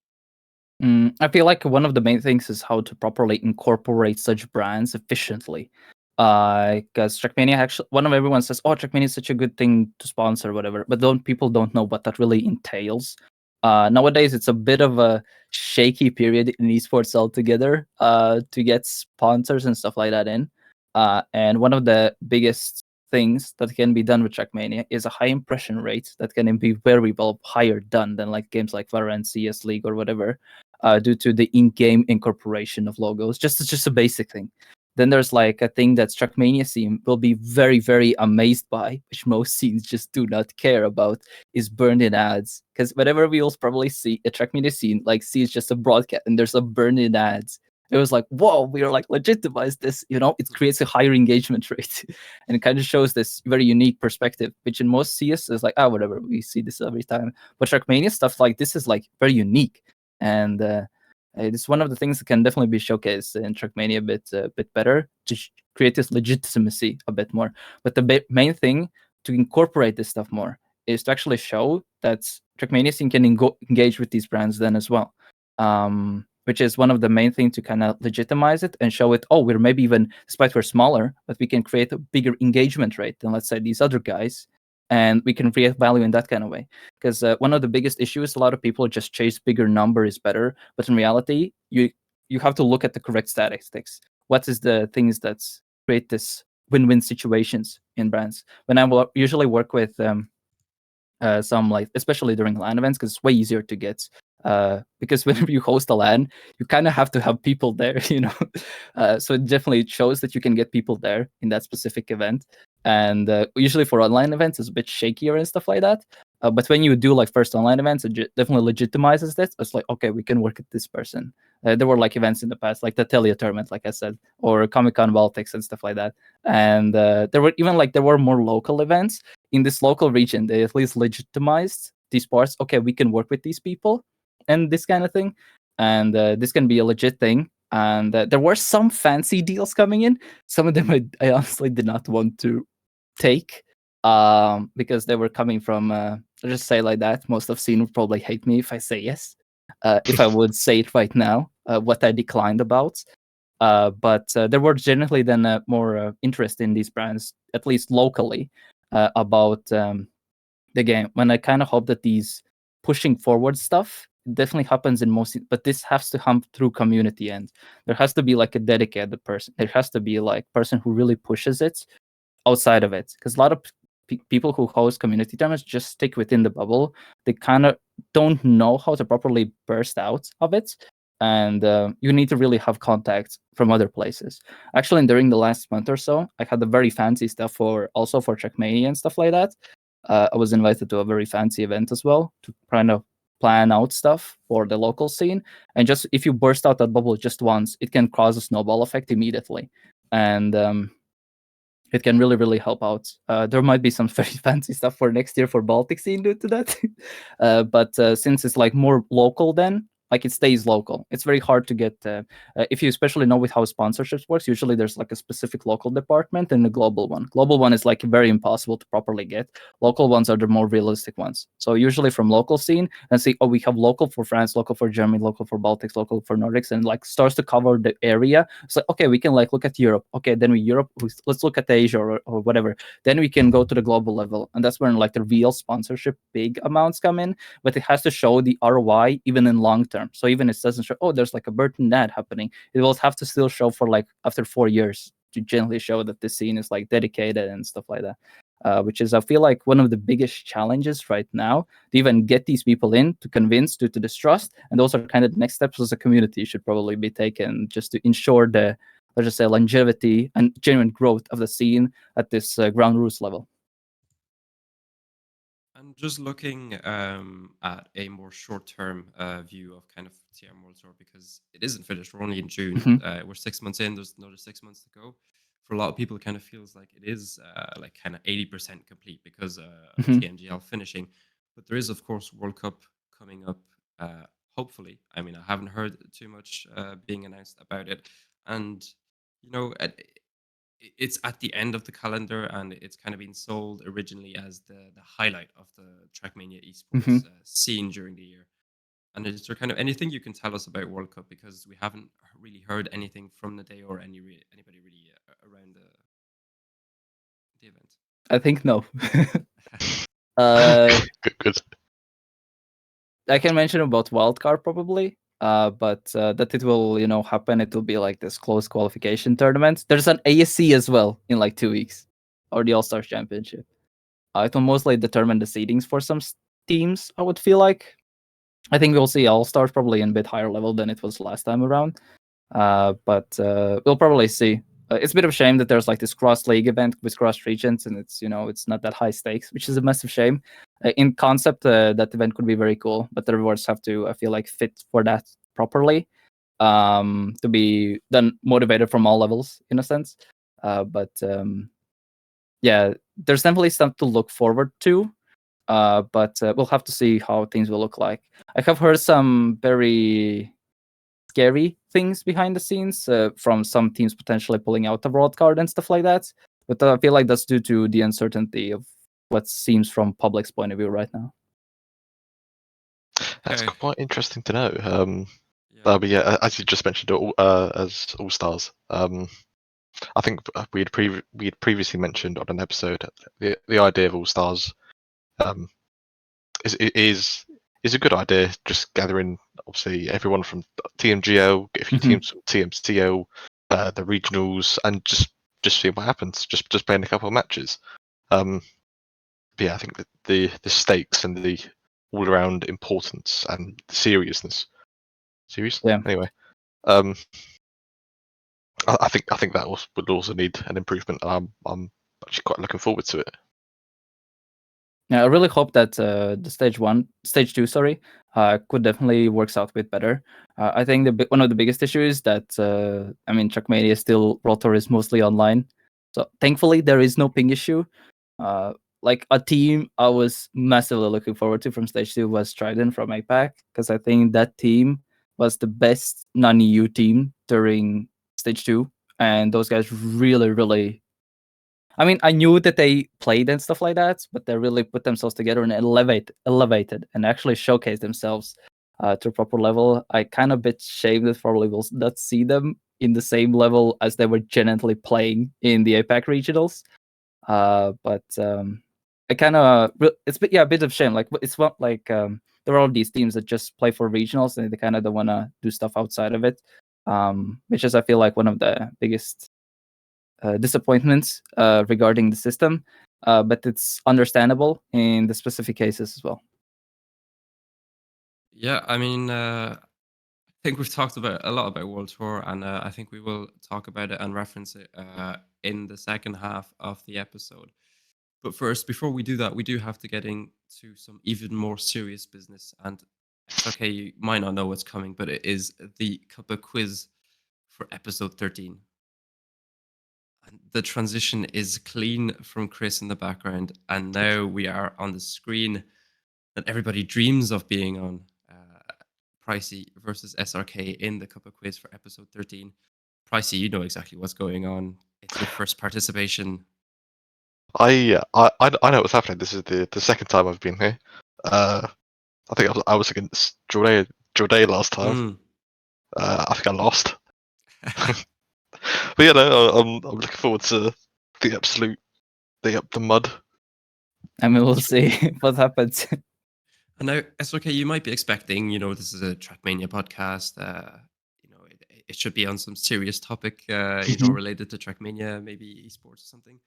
I feel like one of the main things is how to properly incorporate such brands efficiently. Because Trackmania actually, one of everyone says, "Oh, Trackmania is such a good thing to sponsor, whatever," but people don't know what that really entails. Nowadays, it's a bit of a shaky period in esports altogether. To get sponsors and stuff like that in. And one of the biggest things that can be done with Trackmania is a high impression rate that can be very well higher done than like games like Valorant, CS League, or whatever, due to the in-game incorporation of logos. Just a basic thing. Then there's like a thing that Trackmania scene will be very, very amazed by, which most scenes just do not care about, is burned-in ads. Because whenever we will probably see a Trackmania scene, like see it's just a broadcast and there's a burned-in ads, it was like, whoa, we are like legitimize this, it creates a higher engagement rate. And it kind of shows this very unique perspective, which in most CS is like, whatever, we see this every time. But Trackmania stuff like this is like very unique. And it's one of the things that can definitely be showcased in Trackmania a bit better to create this legitimacy a bit more. But the main thing to incorporate this stuff more is to actually show that Trackmania scene can engage with these brands then as well. Which is one of the main things to kind of legitimize it and show it, we're maybe even, despite we're smaller, but we can create a bigger engagement rate than, let's say, these other guys. And we can create value in that kind of way. Because one of the biggest issues, a lot of people just chase bigger number is better. But in reality, you have to look at the correct statistics. What is the things that create this win-win situations in brands? When I usually work with some, like, especially during LAN events, because it's way easier to get. Because whenever you host a LAN, you kind of have to have people there, so it definitely shows that you can get people there in that specific event. And usually for online events, it's a bit shakier and stuff like that. But when you do like first online events, it definitely legitimizes this. It's like, okay, we can work with this person. There were like events in the past, like the Telia tournament, like I said, or Comic-Con Baltics and stuff like that. And there were more local events in this local region. They at least legitimized these parts. Okay, we can work with these people and this kind of thing. And this can be a legit thing. And there were some fancy deals coming in. Some of them I honestly did not want to take because they were coming from, I'll just say like that. Most of scene would probably hate me if I say yes. If I would say it right now, what I declined about. But there were generally then more interest in these brands, at least locally, about the game. When I kind of hope that these pushing forward stuff definitely happens in most, but this has to come through community, and there has to be like a dedicated person. There has to be like person who really pushes it outside of it, because a lot of people who host community tournaments just stick within the bubble. They kind of don't know how to properly burst out of it, and you need to really have contact from other places. Actually, during the last month or so, I had the very fancy stuff for Trackmania and stuff like that. I was invited to a very fancy event as well to kind of plan out stuff for the local scene. And just if you burst out that bubble just once, it can cause a snowball effect immediately. And it can really, really help out. There might be some very fancy stuff for next year for Baltic scene due to that. But since it's like more local then, like it stays local. It's very hard to get, if you especially know with how sponsorships works, usually there's like a specific local department and a global one. Global one is like very impossible to properly get. Local ones are the more realistic ones. So usually from local scene and see, we have local for France, local for Germany, local for Baltics, local for Nordics, and like starts to cover the area. It's like, okay, we can like look at Europe. Okay, then let's look at Asia or whatever. Then we can go to the global level. And that's when like the real sponsorship big amounts come in, but it has to show the ROI even in long term. So even it doesn't show, there's like a Burton ad happening. It will have to still show for like after 4 years to generally show that the scene is like dedicated and stuff like that. Which is, I feel like, one of the biggest challenges right now to even get these people in, to convince due to this trust. And those are kind of the next steps as a community should probably be taken just to ensure the, let's just say, longevity and genuine growth of the scene at this ground roots level. just looking at a more short-term view of kind of TM World Tour, because it isn't finished. We're only in June. Mhm. We're 6 months in. There's another 6 months to go. For a lot of people, it kind of feels like it is like kind of 80% complete because of Mhm. TMGL finishing. But there is, of course, World Cup coming up. Hopefully, I mean, I haven't heard too much being announced about it, and it's at the end of the calendar, and it's kind of been sold originally as the highlight of the Trackmania esports Mhm. scene during the year. And is there kind of anything you can tell us about World Cup, because we haven't really heard anything from Nadeo or anybody really around the event? I think no. uh, Good. I can mention about wildcard probably. But that it will, happen. It will be like this close qualification tournament. There's an ASC as well in like 2 weeks, or the All Stars Championship. It will mostly determine the seedings for some teams. I would feel like. I think we'll see All Stars probably in a bit higher level than it was last time around. But we'll probably see. It's a bit of a shame that there's like this cross league event with cross regions, and it's not that high stakes, which is a massive shame. In concept, that event could be very cool, but the rewards have to, I feel like, fit for that properly, to be then motivated from all levels in a sense. But yeah, there's definitely stuff to look forward to. But we'll have to see how things will look like. I have heard some very scary things behind the scenes from some teams potentially pulling out the world card and stuff like that. But I feel like that's due to the uncertainty of what seems from public's point of view right now. That's Okay. quite interesting to know. Yeah. But yeah, as you just mentioned, as All Stars, I think we had previously mentioned on an episode the idea of All Stars is a good idea. Just gathering obviously everyone from TMGO, get a few teams from TMCO, the regionals, and just seeing what happens. Just playing a couple of matches. But yeah, I think that the stakes and the all around importance and seriousness. Serious? Yeah. Anyway, I think that would also need an improvement. I'm actually quite looking forward to it. Yeah, I really hope that the stage two, sorry, could definitely works out a bit better. I think one of the biggest issues is that Trackmania still World Tour is mostly online, so thankfully there is no ping issue. Like a team I was massively looking forward to from stage two was Trident from APAC, because I think that team was the best non-EU team during stage two, and those guys really, really. I mean, I knew that they played and stuff like that, but they really put themselves together and elevated and actually showcased themselves to a proper level. I kind of bit shamed that probably will not see them in the same level as they were genuinely playing in the APAC regionals. But I kind of it's a bit of shame. Like it's not like there are all these teams that just play for regionals and they kind of don't want to do stuff outside of it, which is I feel like one of the biggest disappointments regarding the system. But it's understandable in the specific cases as well. Yeah, I mean, I think we've talked about a lot about World Tour, and I think we will talk about it and reference it in the second half of the episode. But first, before we do that, we do have to get into some even more serious business. And it's okay, you might not know what's coming, but it is the Cuppa quiz for episode 13. And the transition is clean from Chris in the background, and now we are on the screen that everybody dreams of being on. Pricey versus SRK in the Cuppa quiz for episode 13. Pricey, you know exactly what's going on. It's your first participation. I know what's happening. This is the second time I've been here. I think I was against Jorday last time. Mm. I think I lost. But yeah, no, I'm looking forward to the mud. I mean, we'll see what happens. And now, SRK, you might be expecting, this is a Trackmania podcast. It should be on some serious topic, related to Trackmania, maybe esports or something.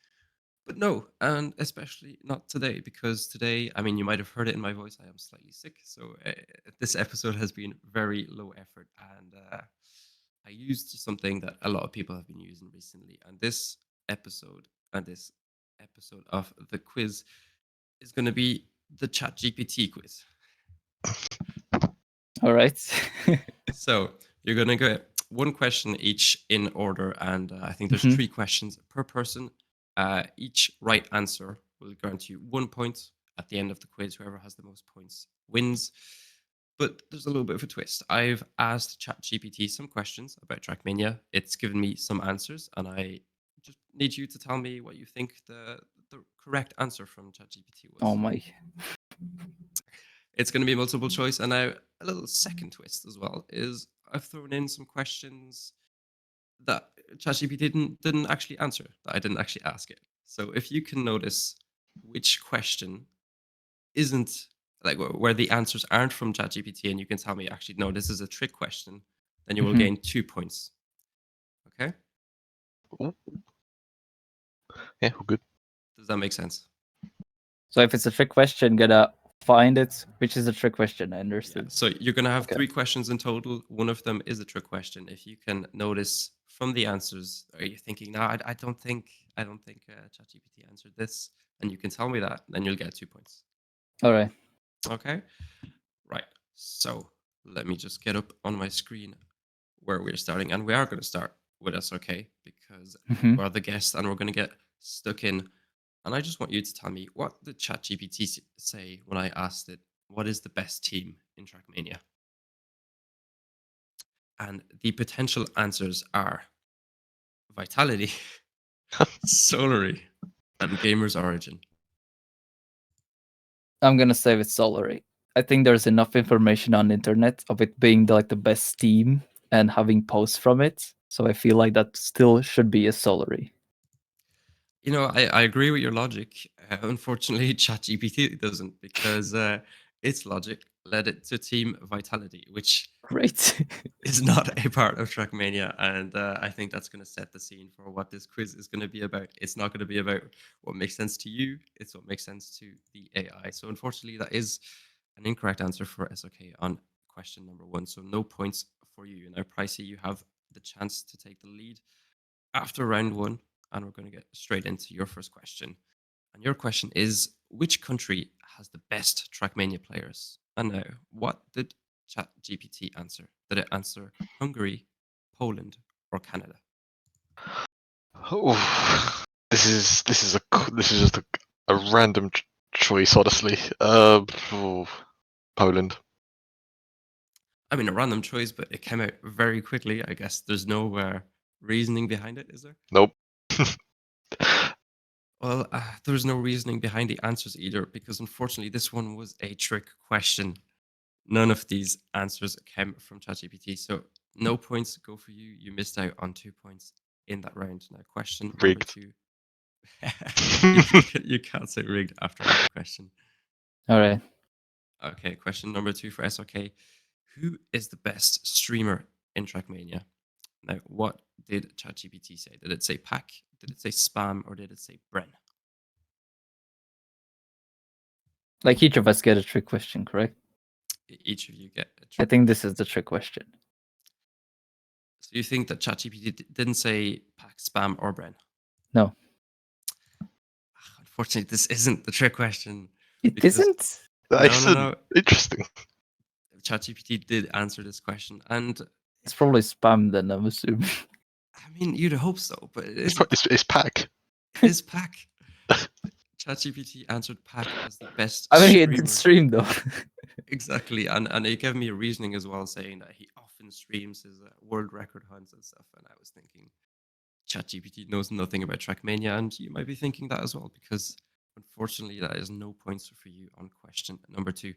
But no, and especially not today, because today, I mean, you might have heard it in my voice, I am slightly sick. So this episode has been very low effort, and I used something that a lot of people have been using recently. And this episode of the quiz is going to be the ChatGPT quiz. All right. So you're gonna get one question each in order, and I think there's Mhm. 3 questions per person. Each right answer will grant you 1 point at the end of the quiz. Whoever has the most points wins. But there's a little bit of a twist. I've asked ChatGPT some questions about Trackmania. It's given me some answers, and I just need you to tell me what you think the correct answer from ChatGPT was. Oh my. It's going to be multiple choice. And now a little second twist as well is I've thrown in some questions that ChatGPT didn't actually answer, that I didn't actually ask it. So if you can notice which question isn't like where the answers aren't from ChatGPT, and you can tell me actually no, this is a trick question, then you will Mhm. gain 2 points. Okay, Ooh. Yeah, all good. does that make sense? So if it's a trick question, gotta find it. Which is a trick question? I Yeah. understood. So you're gonna have Okay. 3 questions in total. One of them is a trick question. If you can notice from the answers, are you thinking, no, I don't think ChatGPT answered this, and you can tell me that, then you'll get 2 points. All right. Okay, right. So let me just get up on my screen where we're starting, and we are going to start with SRK because Mhm. you are the guest, and we're going to get stuck in. And I just want you to tell me, what did ChatGPT say when I asked it, what is the best team in Trackmania? And the potential answers are Vitality, Solary, and Gamers Origin. I'm gonna say with Solary. I think there's enough information on the internet of it being like the best team and having posts from it. So I feel like that still should be a Solary. You know, I agree with your logic. Unfortunately, ChatGPT doesn't, because its logic led it to Team Vitality, which Great. is not a part of Trackmania. And I think that's going to set the scene for what this quiz is going to be about. It's not going to be about what makes sense to you, it's what makes sense to the AI. So, unfortunately, that is an incorrect answer for SOK on question number 1. So, no points for you. Now, Pricey, you have the chance to take the lead after round 1. And we're going to get straight into your first question. And your question is, which country has the best Trackmania players? And now, what did ChatGPT answer? Did it answer Hungary, Poland, or Canada? Oh, this is just a random choice, honestly. Poland. I mean, a random choice, but it came out very quickly. I guess there's no reasoning behind it, is there? Nope. Well, there's no reasoning behind the answers either, because unfortunately, this one was a trick question. None of these answers came from ChatGPT, so no points go for you. You missed out on 2 points in that round. Now, question number Rigged. 2. You can't say rigged after that question. All right. Okay, question number 2 for SRK. Who is the best streamer in Trackmania? Now, what did ChatGPT say? Did it say Pack? Did it say Spam? Or did it say Bren? Like each of us get a trick question, correct? Each of you get a I trick. think this is the trick question. So you think that ChatGPT didn't say Pack, Spam, or Bren? No. Unfortunately, this isn't the trick question. It because- isn't? No. Interesting. ChatGPT did answer this question, and It's probably spam then, I'm assuming. I mean, you'd hope so, but it is It's Pack. It's Pack. ChatGPT answered Pack as the best I mean, streamer. it did stream though. Exactly, and it gave me a reasoning as well, saying that he often streams his world record hunts and stuff. And I was thinking, ChatGPT knows nothing about Trackmania, and you might be thinking that as well, because unfortunately, that is no points for you on question number 2.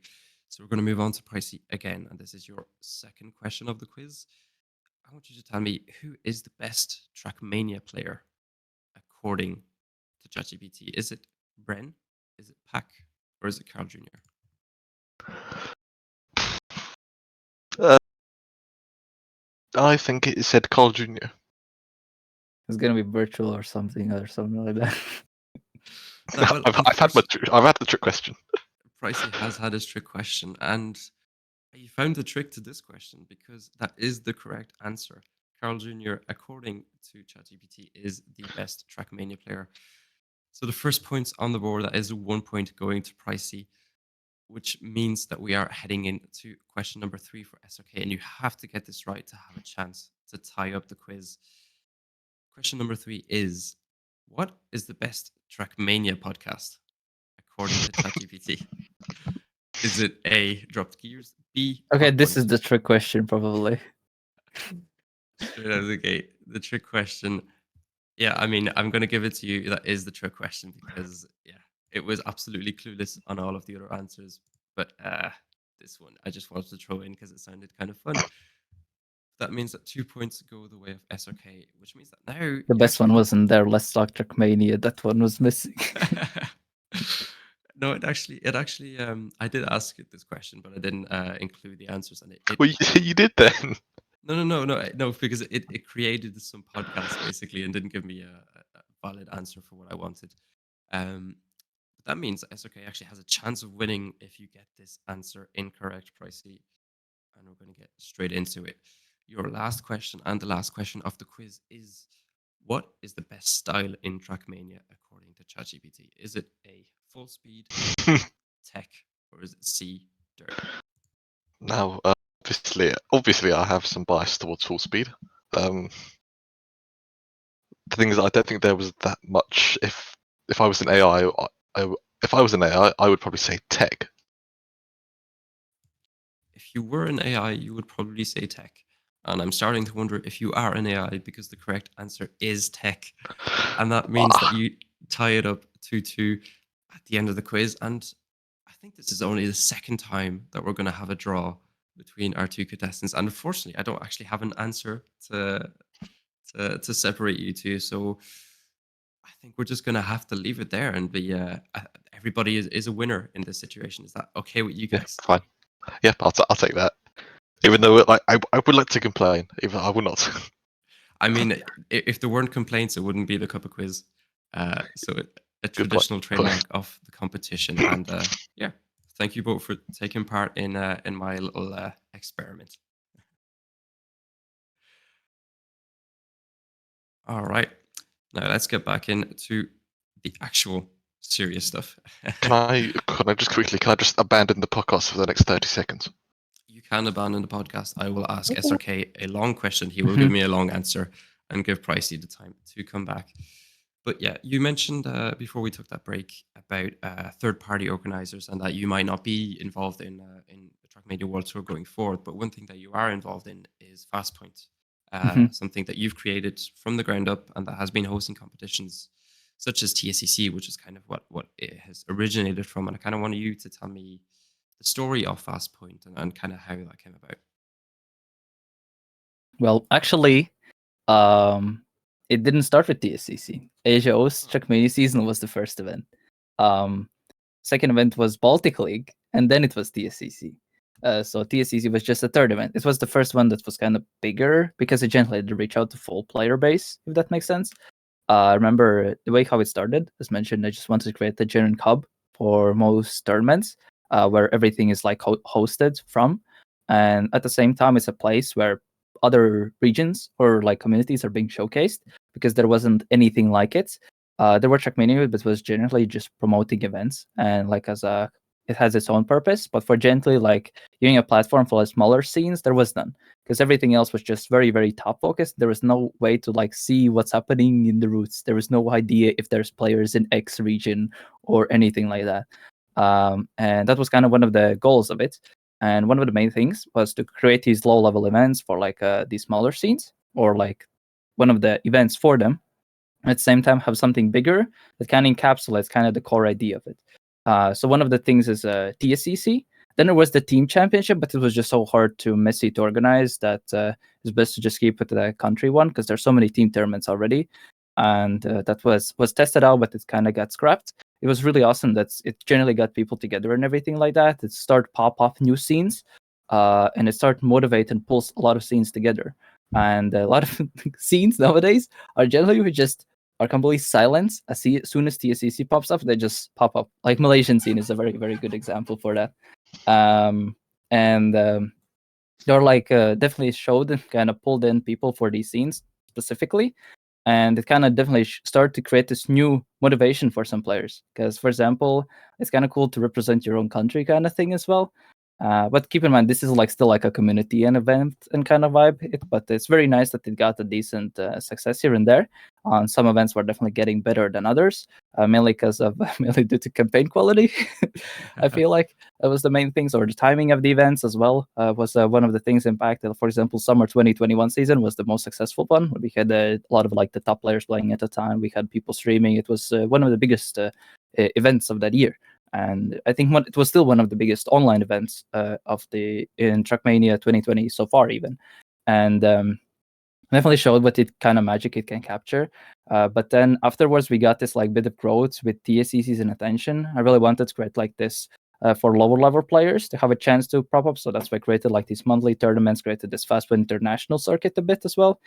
So we're going to move on to Pricey again, and this is your second question of the quiz. I want you to tell me, who is the best Trackmania player according to ChatGPT? Is it Bren? Is it Pack? Or is it Carl Jr.? I think it said Carl Jr. It's gonna be virtual or something like that. No, well, I've had the trick question. Pricey has had his trick question, and he found the trick to this question because that is the correct answer. Carl Jr., according to ChatGPT, is the best Trackmania player. So the first points on the board, that is 1 point going to Pricey. which means that we are heading into question number 3 for SRK, and you have to get this right to have a chance to tie up the quiz. Question number 3 is, what is the best Trackmania podcast according to ChatGPT? Is it A, Dropped Gears, B, Okay, Hot this Ones? is the trick question, probably. Straight out of the gate, the trick question. Yeah, I mean, I'm going to give it to you. That is the trick question because, yeah, it was absolutely clueless on all of the other answers. But this one, I just wanted to throw in because it sounded kind of fun. That means that 2 points go the way of SRK, which means that now The you best one actually wasn't there. Let's talk Trackmania. That one was missing. No, it actually, I did ask it this question, but I didn't include the answers on it. Well, you did then. No, because it created some podcasts basically and didn't give me a valid answer for what I wanted. But that means that SRK actually has a chance of winning if you get this answer incorrect, Pricey. And we're going to get straight into it. Your last question and the last question of the quiz is, what is the best style in Trackmania according to ChatGPT? Is it A, full speed, B, tech, or is it C, dirt? Now, obviously, I have some bias towards full speed. The thing is, I don't think there was that much. If I was an AI, if I was an AI, I would probably say tech. If you were an AI, you would probably say tech. And I'm starting to wonder if you are an AI because the correct answer is tech. And that means that you tie it up 2-2 at the end of the quiz. And I think this is only the second time that we're going to have a draw between our two contestants. And unfortunately, I don't actually have an answer to separate you two. So I think we're just going to have to leave it there and be everybody is a winner in this situation. Is that okay with you guys? Yeah, fine. Yeah, I'll take that. Even though I would like to complain, even I will not. I mean, if there weren't complaints, it wouldn't be the Cuppa quiz. So a traditional trademark of the competition. And yeah, thank you both for taking part in my little experiment. All right, now let's get back into the actual serious stuff. Can I just abandon the podcast for the next 30 seconds? You can abandon the podcast. I will ask SRK a long question. He will give me a long answer and give Pricey the time to come back. But yeah, you mentioned before we took that break about third-party organizers and that you might not be involved in the Trackmania World Tour going forward. But one thing that you are involved in is Fastpoint, something that you've created from the ground up and that has been hosting competitions such as TSCC, which is kind of what it has originated from. And I kind of wanted you to tell me the story of Fastpoint and kind of how that came about. Well, actually, it didn't start with TSCC. Asia O's Trackmania season was the first event. Second event was Baltic League, and then it was TSCC. So TSCC was just the third event. It was the first one that was kind of bigger because it generally had to reach out to full player base, if that makes sense. I remember the way how it started. As mentioned, I just wanted to create a genuine hub for most tournaments, where everything is like hosted from, and at the same time, it's a place where other regions or like communities are being showcased because there wasn't anything like it. There were Trackmania, but it was generally just promoting events and like it has its own purpose. But for gently like giving a platform for like smaller scenes, there was none because everything else was just very, very top focused. There was no way to like see what's happening in the roots. There was no idea if there's players in X region or anything like that. And that was kind of one of the goals of it. And one of the main things was to create these low-level events for like these smaller scenes or like one of the events for them. At the same time, have something bigger that kind of encapsulates kind of the core idea of it. So one of the things is TSCC. Then there was the team championship, but it was just so hard to messy to organize that it's best to just keep it to the country one because there's so many team tournaments already. And that was tested out, but it kind of got scrapped. It was really awesome that it generally got people together and everything like that. It started pop off new scenes, and it started motivate and pulls a lot of scenes together. And a lot of scenes nowadays are generally just are completely silent. As soon as TSCC pops up, they just pop up. Like Malaysian scene is a very, very good example for that. They're like definitely showed and kind of pulled in people for these scenes specifically. and it kind of definitely started to create this new motivation for some players. Because, for example, it's kind of cool to represent your own country kind of thing as well. But keep in mind, this is like still like a community and event and kind of vibe. But it's very nice that it got a decent success here and there. Some events were definitely getting better than others, mainly because of mainly due to campaign quality. I feel like that was the main things, or the timing of the events as well was one of the things impacted. For example, summer 2021 season was the most successful one. We had a lot of like the top players playing at the time. We had people streaming. It was one of the biggest events of that year. And I think it was still one of the biggest online events in Trackmania 2020 so far, even. And definitely showed what kind of magic it can capture. But then afterwards, we got this like bit of growth with TSCCs and attention. I really wanted to create like this for lower level players to have a chance to prop up. So that's why I created like these monthly tournaments, created this Fastpoint international circuit a bit as well.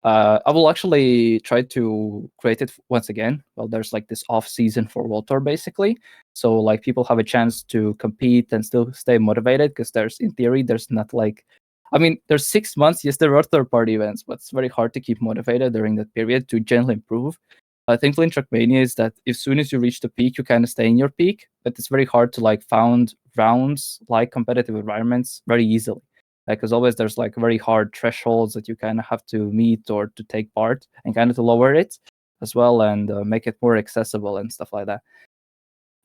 I will actually try to create it once again. Well, there's like this off season for World Tour basically. So like people have a chance to compete and still stay motivated, because in theory, there's not like, I mean, there's 6 months. Yes, there are third-party events, but it's very hard to keep motivated during that period to gently improve. Thankfully in Trackmania is that as soon as you reach the peak, you kind of stay in your peak, but it's very hard to like found rounds like competitive environments very easily. Because always there's like very hard thresholds that you kind of have to meet or to take part, and kind of to lower it as well and make it more accessible and stuff like that.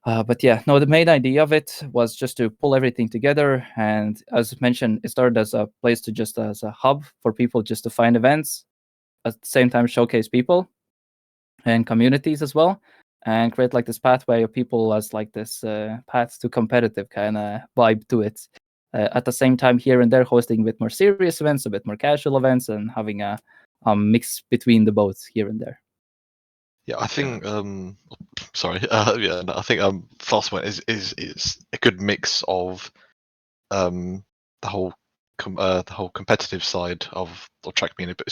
But yeah, no, the main idea of it was just to pull everything together. And as mentioned, it started as a place to just as a hub for people just to find events, at the same time showcase people and communities as well, and create like this pathway of people as like this path to competitive kind of vibe to it. At the same time, here and there, hosting a bit more serious events, a bit more casual events, and having a mix between the both here and there. Yeah, I think. Sorry. Yeah, no, I think Fastpoint is a good mix of the whole competitive side of Trackmania, but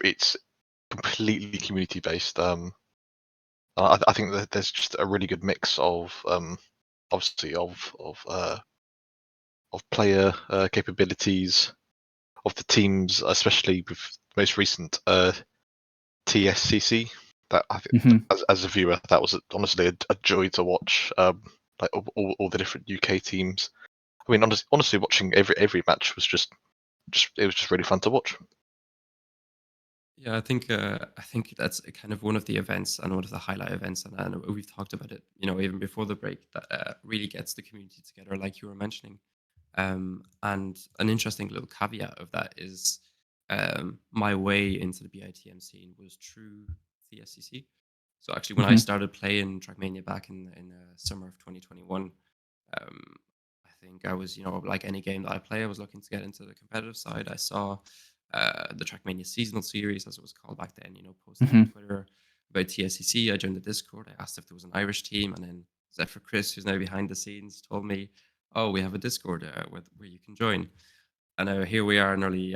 it's completely community based. I think that there's just a really good mix of obviously of player capabilities of the teams, especially with most recent TSCC. That I think, as a viewer, that was honestly a joy to watch. Like all the different UK teams. I mean, honestly, watching every match was just it was just really fun to watch. Yeah, I think that's kind of one of the events and one of the highlight events, and I know we've talked about it, even before the break, that really gets the community together, like you were mentioning. And an interesting little caveat of that is my way into the BITM scene was through the SCC. So actually, when I started playing Trackmania back in summer of 2021, I think I was, like any game that I play, I was looking to get into the competitive side. I saw the Trackmania seasonal series, as it was called back then, posted on Twitter about TSCC. I joined the Discord. I asked if there was an Irish team, and then Xephyr Chris, who's now behind the scenes, told me, "Oh, we have a Discord where you can join." And here we are, nearly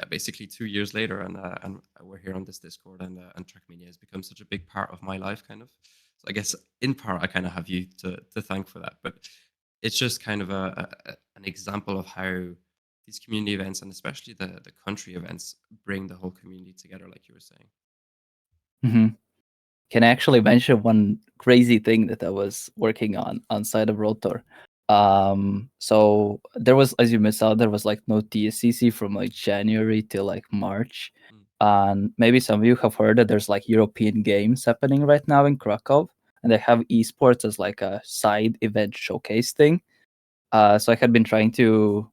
basically 2 years later, and we're here on this Discord, and Trackmania has become such a big part of my life, kind of. So I guess in part I kind of have you to thank for that, but it's just kind of an example of how these community events, and especially the country events, bring the whole community together, like you were saying. Can I actually mention one crazy thing that I was working on side of World Tour? So there was, as you missed out, there was like no TSCC from like January till like March. And maybe some of you have heard that there's like European games happening right now in Krakow, and they have esports as like a side event showcase thing. So I had been trying to,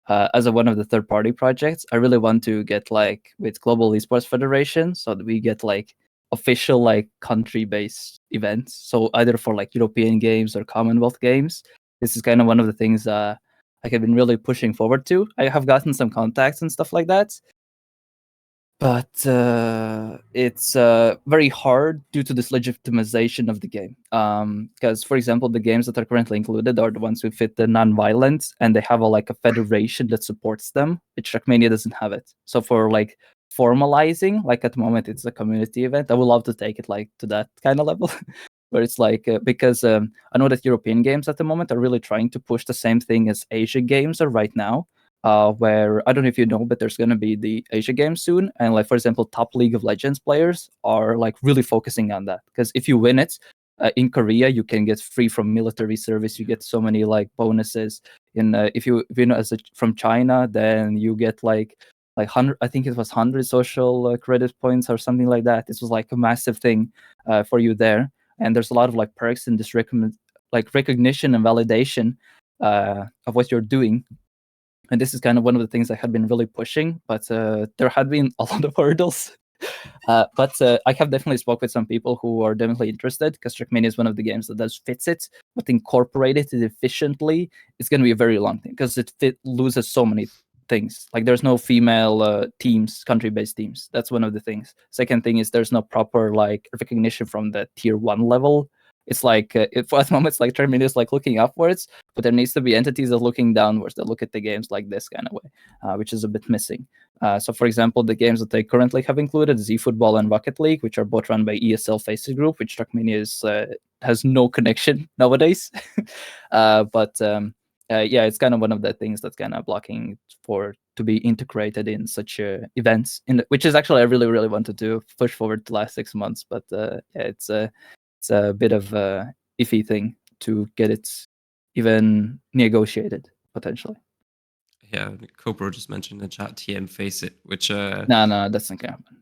as one of the third-party projects, I really want to get like with Global Esports Federation, so that we get like official like country-based events. So either for like European games or Commonwealth games. This is kind of one of the things I have been really pushing forward to. I have gotten some contacts and stuff like that, but it's very hard due to this legitimization of the game. Because, for example, the games that are currently included are the ones who fit the non-violence, and they have a federation that supports them, which Trackmania doesn't have it. So for like formalizing, like at the moment, it's a community event. I would love to take it like to that kind of level. Where it's like, because I know that European games at the moment are really trying to push the same thing as Asia games are right now, where I don't know if you know, but there's going to be the Asia Games soon, and like for example, top League of Legends players are like really focusing on that, because if you win it in Korea, you can get free from military service. You get so many like bonuses. If you know from China, then you get like 100. I think it was 100 social credit points or something like that. This was like a massive thing for you there, and there's a lot of like perks in this recognition and validation of what you're doing. And this is kind of one of the things I had been really pushing, but there had been a lot of hurdles. But I have definitely spoke with some people who are definitely interested, because Trackmania is one of the games that does fits it, but incorporated it efficiently. It's going to be a very long thing, because it loses so many things. Like there's no female teams, country-based teams. That's one of the things. Second thing is there's no proper like recognition from the tier 1 level. It's like at the moment, it's like Trackmania is like looking upwards, but there needs to be entities that are looking downwards, that look at the games like this kind of way, which is a bit missing. So, for example, the games that they currently have included, ZFootball and Rocket League, which are both run by ESL Faces Group, which Trackmania has no connection nowadays. Yeah, it's kind of one of the things that's kind of blocking to be integrated in such events, which is actually I really, really wanted to push forward the last 6 months. But yeah, it's a bit of a iffy thing to get it even negotiated potentially. Yeah, Cobra just mentioned in the chat TM Face It, which No, that's not gonna happen.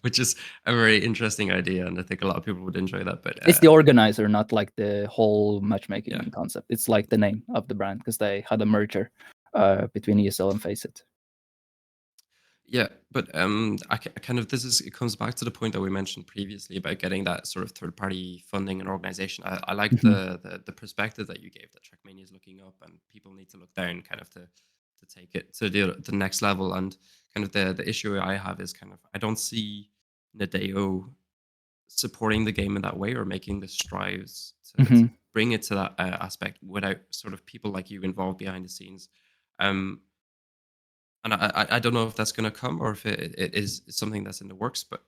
which is a very interesting idea, and I think a lot of people would enjoy that. But it's the organizer, not like the whole matchmaking concept. It's like the name of the brand, because they had a merger between ESL and Face It. Yeah, but it comes back to the point that we mentioned previously about getting that sort of third-party funding and organization. I like the perspective that you gave, that Trackmania is looking up and people need to look down, kind of to take it to the next level. And kind of the issue I have is kind of I don't see Nadeo supporting the game in that way, or making the strives to bring it to that aspect without sort of people like you involved behind the scenes. And I don't know if that's going to come, or if it is something that's in the works. But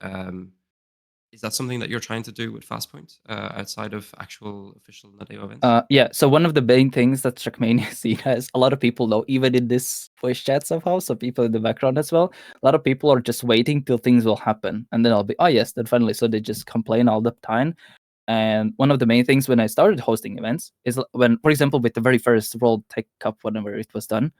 is that something that you're trying to do with Fastpoint outside of actual official Nadeo events? Yeah. So one of the main things that Trackmania scene has, a lot of people know, even in this voice chat somehow, so people in the background as well, a lot of people are just waiting till things will happen, and then I'll be, oh yes, then finally. So they just complain all the time. And one of the main things when I started hosting events is when, for example, with the very first World Tech Cup, whenever it was done,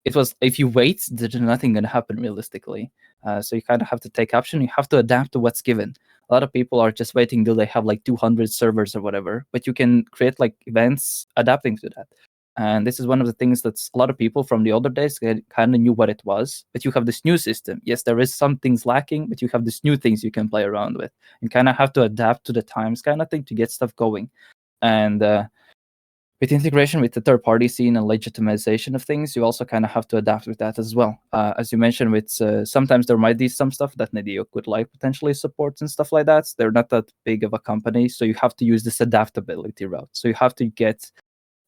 it was, if you wait, there's nothing going to happen realistically. So you kind of have to take action. You have to adapt to what's given. A lot of people are just waiting till they have like 200 servers or whatever, but you can create like events adapting to that. And this is one of the things that's a lot of people from the older days kind of knew what it was, but you have this new system. Yes, there is some things lacking, but you have this new things you can play around with. You kind of have to adapt to the times kind of thing to get stuff going. And with integration with the third-party scene and legitimization of things, you also kind of have to adapt with that as well. As you mentioned, with sometimes there might be some stuff that Nadeo could like potentially support and stuff like that. They're not that big of a company, so you have to use this adaptability route. So you have to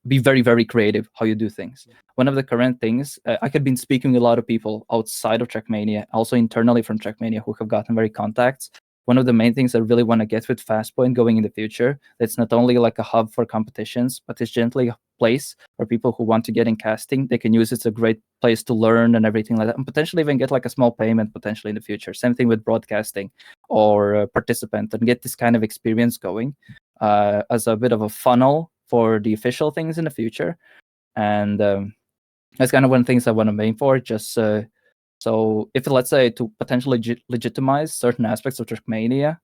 be very, very creative how you do things. One of the current things, I have been speaking with a lot of people outside of Trackmania, also internally from Trackmania, who have gotten very contacts. One of the main things I really want to get with Fastpoint going in the future, it's not only like a hub for competitions, but it's gently a place for people who want to get in casting. They can use it as a great place to learn and everything like that, and potentially even get like a small payment potentially in the future. Same thing with broadcasting or participant, and get this kind of experience going as a bit of a funnel for the official things in the future. And that's kind of one of the things I want to aim for. Just so if, let's say, to potentially legitimize certain aspects of Trackmania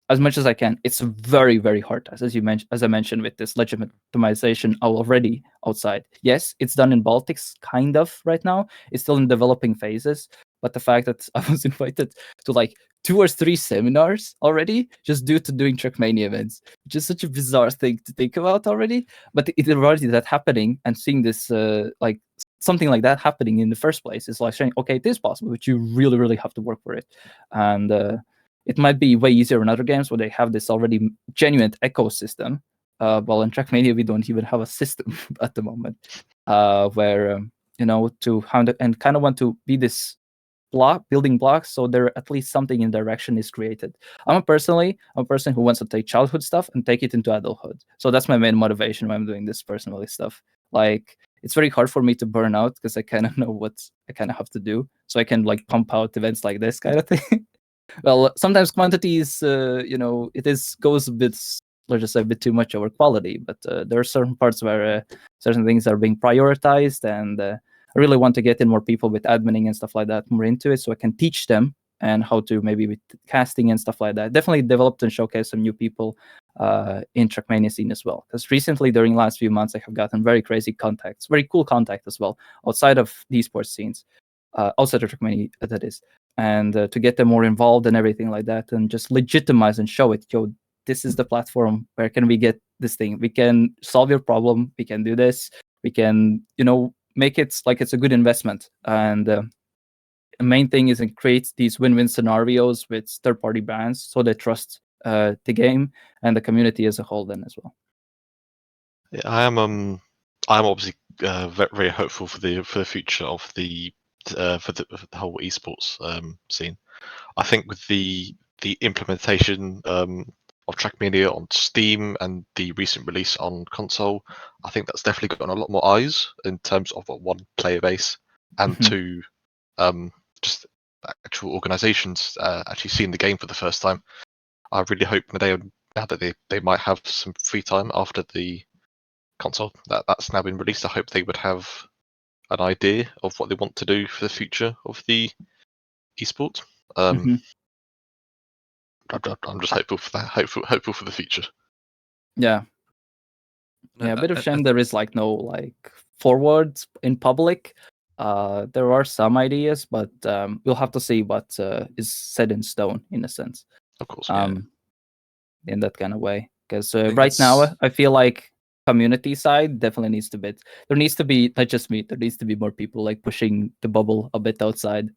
as much as I can, it's a very, very hard task, as I mentioned, with this legitimization already outside. Yes, it's done in Baltics, kind of, right now. It's still in developing phases. But the fact that I was invited to like 2 or 3 seminars already, just due to doing Trackmania events, which is such a bizarre thing to think about already. But it's already that happening, and seeing this like something like that happening in the first place is like saying, okay, it is possible, but you really, really have to work for it. And it might be way easier in other games where they have this already genuine ecosystem. While in Trackmania, we don't even have a system at the moment, where to handle and kind of want to be this building blocks, so there at least something in direction is created. I'm a person who wants to take childhood stuff and take it into adulthood. So that's my main motivation when I'm doing this personally stuff. Like, it's very hard for me to burn out because I kind of know what I kind of have to do, so I can like pump out events like this kind of thing. Well, sometimes quantity is, goes a bit, let's just say, a bit too much over quality. But there are certain parts where certain things are being prioritized, and I really want to get in more people with adminning and stuff like that more into it, so I can teach them and how to maybe with casting and stuff like that. Definitely developed and showcased some new people in Trackmania scene as well. Because recently, during last few months, I have gotten very crazy contacts, very cool contact as well, outside of the esports scenes, outside of Trackmania, that is. And to get them more involved and everything like that, and just legitimize and show it, yo, this is the platform. Where can we get this thing? We can solve your problem. We can do this. We can, make it like it's a good investment. And the main thing is it creates these win-win scenarios with third-party brands, so they trust the game and the community as a whole. Then as well. Yeah, I'm obviously very, very hopeful for the future of the whole esports scene. I think with the implementation of Trackmania on Steam and the recent release on console, I think that's definitely gotten a lot more eyes in terms of one, player base, and two, just actual organizations actually seeing the game for the first time. I really hope Nadeo, now that they might have some free time after the console that's now been released, I hope they would have an idea of what they want to do for the future of the esport. I'm just hopeful for that. Hopeful for the future. Yeah. Yeah, a bit of shame there is like no like forwards in public. There are some ideas, but we'll have to see what is set in stone in a sense. Of course, in that kind of way. Because right now, I feel like community side definitely needs to be. There needs to be not just me. There needs to be more people like pushing the bubble a bit outside.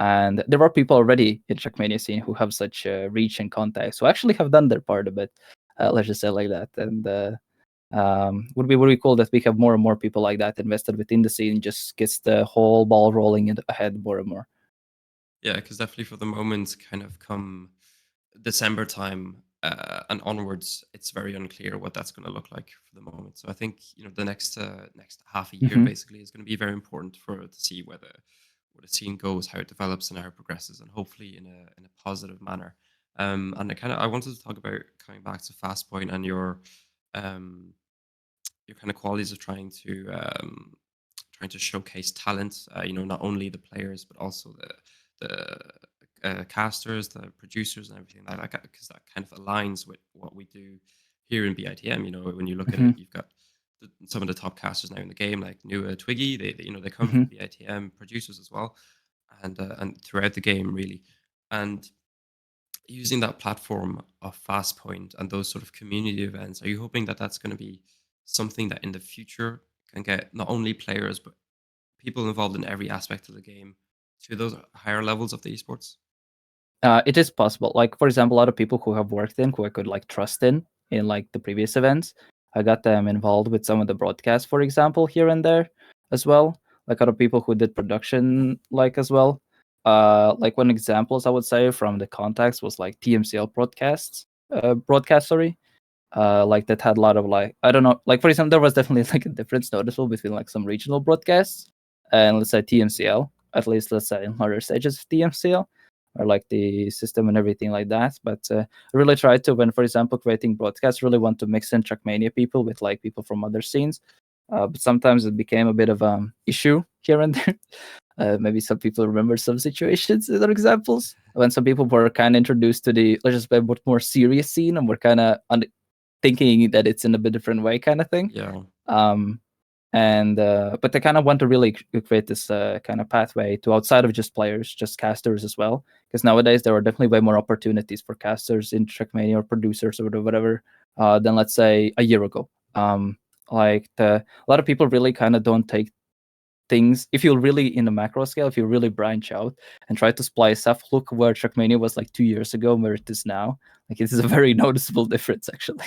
And there are people already in Trackmania scene who have such reach and contacts, who actually have done their part a bit. Let's just say like that. And would be really cool that we have more and more people like that invested within the scene. Just gets the whole ball rolling ahead more and more. Yeah, because definitely for the moment, kind of come December time and onwards, it's very unclear what that's going to look like for the moment. So I think the next half a year basically is going to be very important to see where the scene goes, how it develops, and how it progresses, and hopefully in a positive manner. And I wanted to talk about coming back to Fastpoint and your kind of qualities of trying to showcase talent. Not only the players but also the casters, the producers, and everything like that, because that kind of aligns with what we do here in BITM. When you look at it, you've got some of the top casters now in the game, like Nualaoch, Twiggy. They come from BITM, producers as well, and throughout the game really. And using that platform of Fastpoint and those sort of community events, are you hoping that that's going to be something that in the future can get not only players but people involved in every aspect of the game to those higher levels of the esports? It is possible. Like, for example, a lot of people who have worked who I could like trust in like the previous events, I got them involved with some of the broadcasts, for example, here and there as well. Like other people who did production, like as well. Like one examples I would say from the contacts was like TMCL broadcast, sorry. Like that had a lot of like, I don't know, like for example, there was definitely like a difference noticeable between like some regional broadcasts and let's say TMCL, at least let's say in later stages of TMCL, or like the system and everything like that. But I really tried to, when for example creating broadcasts, really want to mix in Trackmania people with like people from other scenes. But sometimes it became a bit of an issue here and there. Maybe some people remember some situations, other examples, when some people were kind of introduced to the, let's just say, a bit more serious scene, and were kind of thinking that it's in a bit different way kind of thing. Yeah. But they kind of want to really create this kind of pathway to outside of just players, just casters as well. Because nowadays there are definitely way more opportunities for casters in Trackmania or producers or whatever than let's say a year ago. A lot of people really kind of don't take things, if you really in a macro scale, if you really branch out and try to splice up, look where Trackmania was like 2 years ago and where it is now. Like it is a very noticeable difference actually.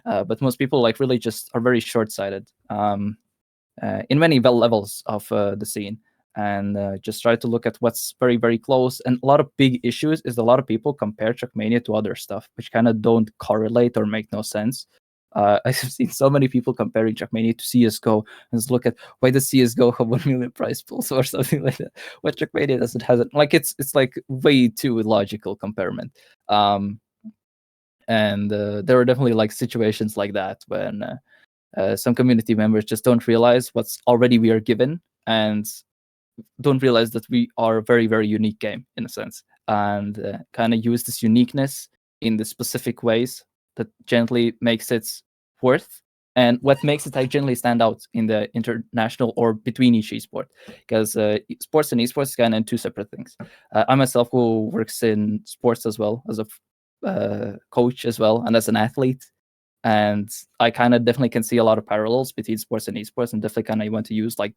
But most people like really just are very short-sighted in many levels of the scene, and just try to look at what's very, very close. And a lot of big issues is a lot of people compare Trackmania to other stuff, which kind of don't correlate or make no sense. I've seen so many people comparing Trackmania to CS:GO, and just look at why does CS:GO have 1 million prize pools or something like that. What Trackmania doesn't have it. Like it's like way too illogical comparison. And there are definitely like situations like that when some community members just don't realize what's already we are given and don't realize that we are a very, very unique game in a sense, and kind of use this uniqueness in the specific ways that generally makes it worth and what makes it like generally stand out in the international or between each esport, because sports and esports kind of two separate things. I myself who works in sports as well as a coach as well and as an athlete, and I kind of definitely can see a lot of parallels between sports and esports, and definitely kind of want to use like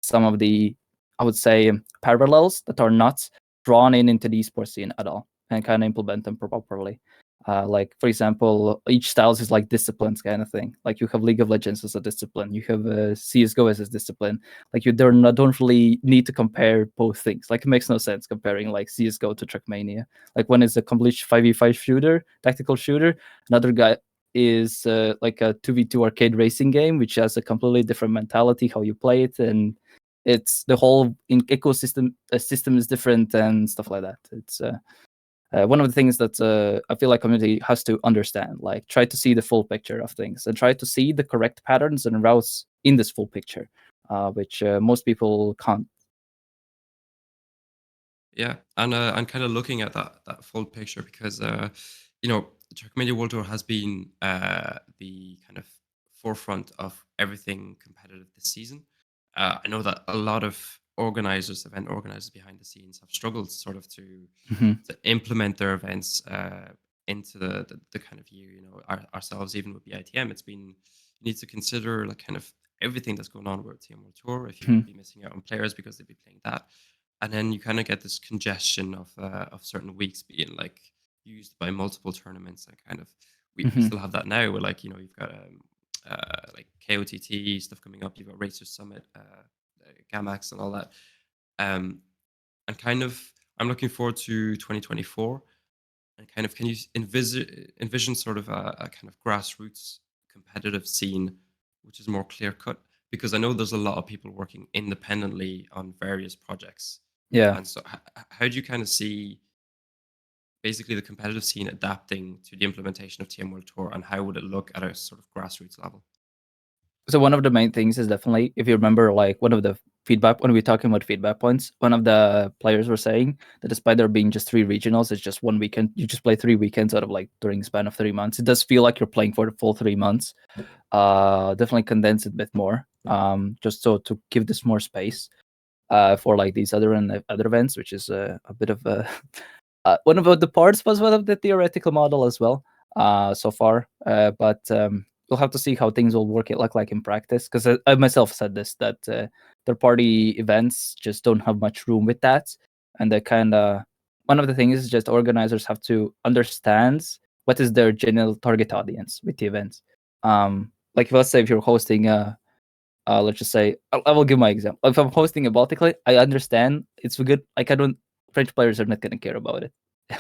some of the, I would say, parallels that are not drawn into the esports scene at all, and kind of implement them properly. Like for example, each styles is like disciplines kind of thing. Like you have League of Legends as a discipline, you have CS:GO as a discipline. Like you don't really need to compare both things. Like it makes no sense comparing like CS:GO to Trackmania. Like one is a complete 5v5 shooter, tactical shooter. Another guy is like a 2v2 arcade racing game, which has a completely different mentality how you play it, and it's the whole ecosystem system is different and stuff like that. It's one of the things that I feel like community has to understand, like try to see the full picture of things and try to see the correct patterns and routes in this full picture, which most people can't. Yeah, and I'm kind of looking at that full picture because you know, Trackmania World Tour has been the kind of forefront of everything competitive this season. I know that a lot of event organizers behind the scenes have struggled sort of to implement their events into the kind of year. You know, ourselves, even with BITM, it's been, you need to consider like kind of everything that's going on with TM World Tour. If you might be missing out on players because they'd be playing that, and then you kind of get this congestion of certain weeks being like used by multiple tournaments, and kind of we still have that now. Where like, you know, you've got like KOTT stuff coming up, you've got Racers Summit, Gamax, and all that. And kind of, I'm looking forward to 2024. And kind of, can you envision sort of a kind of grassroots competitive scene, which is more clear cut? Because I know there's a lot of people working independently on various projects. Yeah. And so, how do you kind of see basically the competitive scene adapting to the implementation of TM World Tour, and how would it look at a sort of grassroots level? So one of the main things is definitely, if you remember, like one of the feedback, when we were talking about feedback points, one of the players were saying that despite there being just 3 regionals, it's just 1 weekend. You just play 3 weekends out of like during the span of 3 months. It does feel like you're playing for the full 3 months. Definitely condense it a bit more, just so to give this more space for like these other events, which is a bit of a one of the parts was one of the theoretical model as well so far, but we'll have to see how things will work it look like in practice, because I myself said this, that third party events just don't have much room with that, and they kind of, one of the things is just organizers have to understand what is their general target audience with the events. Like let's say if you're hosting let's just say, I will give my example. If I'm hosting a Baltic League, I understand it's good. Like I don't, French players are not going to care about it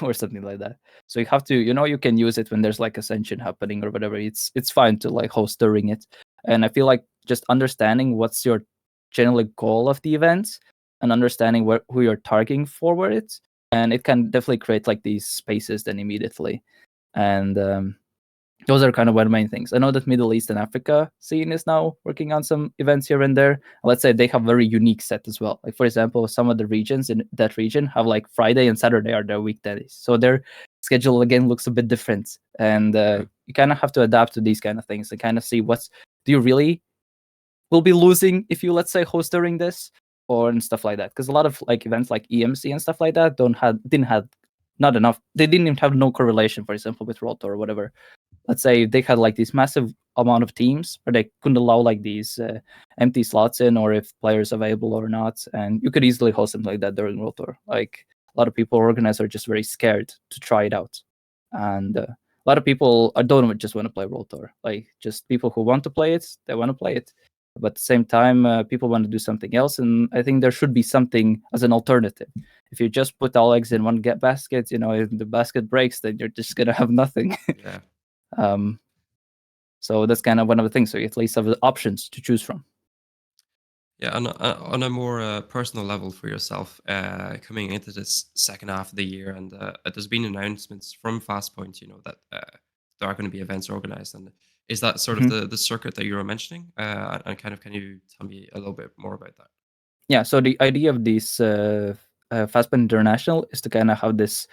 or something like that. So you have to, you know, you can use it when there's like ascension happening or whatever. It's fine to like host during it. And I feel like just understanding what's your general goal of the event and understanding who you're targeting for it, and it can definitely create like these spaces then immediately. And those are kind of one of the main things. I know that Middle East and Africa scene is now working on some events here and there. Let's say they have very unique set as well. Like for example, some of the regions in that region have like Friday and Saturday are their weekdays, so their schedule again looks a bit different. And you kind of have to adapt to these kind of things and kind of see what's, do you really will be losing if you, let's say, host during this or and stuff like that. Because a lot of like events like EMC and stuff like that didn't have not enough. They didn't even have no correlation, for example, with World Tour or whatever. Let's say they had like this massive amount of teams where they couldn't allow like these empty slots in, or if players available or not, and you could easily host something like that during World Tour. Like a lot of people, organizers, are just very scared to try it out, and a lot of people don't just want to play World Tour. Like just people who want to play it, they want to play it, but at the same time, people want to do something else, and I think there should be something as an alternative. If you just put all eggs in one basket, you know, if the basket breaks, then you're just gonna have nothing. Yeah. So that's kind of one of the things. So you at least have the options to choose from. Yeah, on a more personal level for yourself, coming into this second half of the year, and there's been announcements from Fastpoint, that there are going to be events organized, and is that sort of the circuit that you were mentioning? And kind of, can you tell me a little bit more about that? Yeah, so the idea of this Fastpoint International is to kind of have this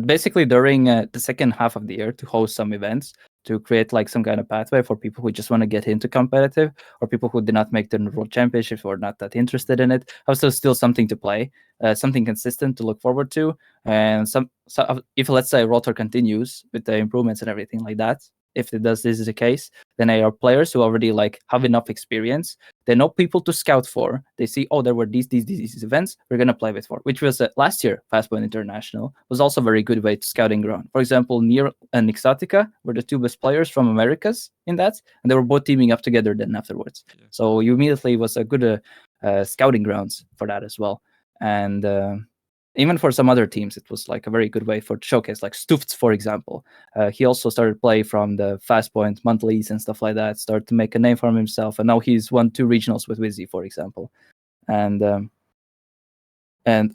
basically during the second half of the year to host some events to create like some kind of pathway for people who just want to get into competitive, or people who did not make the World Championships or not that interested in it. Also, still something to play, something consistent to look forward to, and if let's say World Tour continues with the improvements and everything like that. If it does, this is the case, then they are players who already like have enough experience. They know people to scout for. They see, oh, there were these events we're going to play with for, which was last year. Fastpoint International was also a very good way to scouting ground. For example, Nier and Exotica were the two best players from Americas in that, and they were both teaming up together then afterwards. Yeah. So you immediately was a good scouting grounds for that as well. And even for some other teams, it was like a very good way for showcase, like Stufts, for example. He also started play from the Fastpoint monthlies and stuff like that, started to make a name for himself, and now he's won 2 regionals with Wizzy, for example. And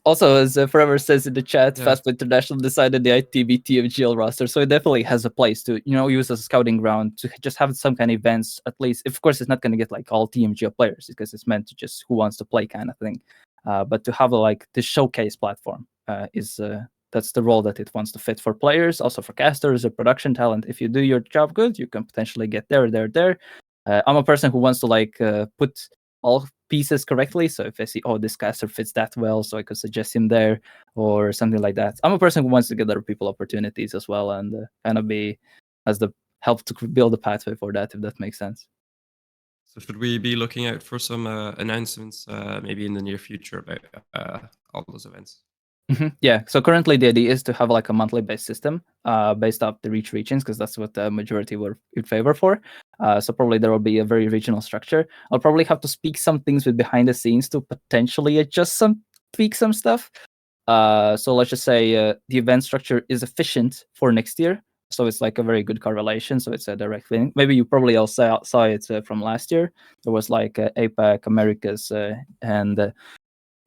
also, as Forever says in the chat, Fastpoint International decided the ITB TMGL roster, so it definitely has a place to use as a scouting ground to just have some kind of events. At least, of course, it's not going to get like all TMGL players because it's meant to just who wants to play kind of thing. But to have like this showcase platform that's the role that it wants to fit for players, also for casters or production talent. If you do your job good, you can potentially get there. I'm a person who wants to like put all pieces correctly. So if I see, oh, this caster fits that well, so I could suggest him there or something like that. I'm a person who wants to give other people opportunities as well, and kind of be as the help to build a pathway for that, if that makes sense. So should we be looking out for some announcements maybe in the near future about all those events? Yeah, so currently the idea is to have like a monthly based system based off the regions, because that's what the majority were in favor for. So probably there will be a very regional structure. I'll probably have to speak some things with behind the scenes to potentially tweak some stuff. So let's just say the event structure is efficient for next year. So it's like a very good correlation. So it's a direct link. Maybe you probably all saw it from last year. There was like APAC, Americas, and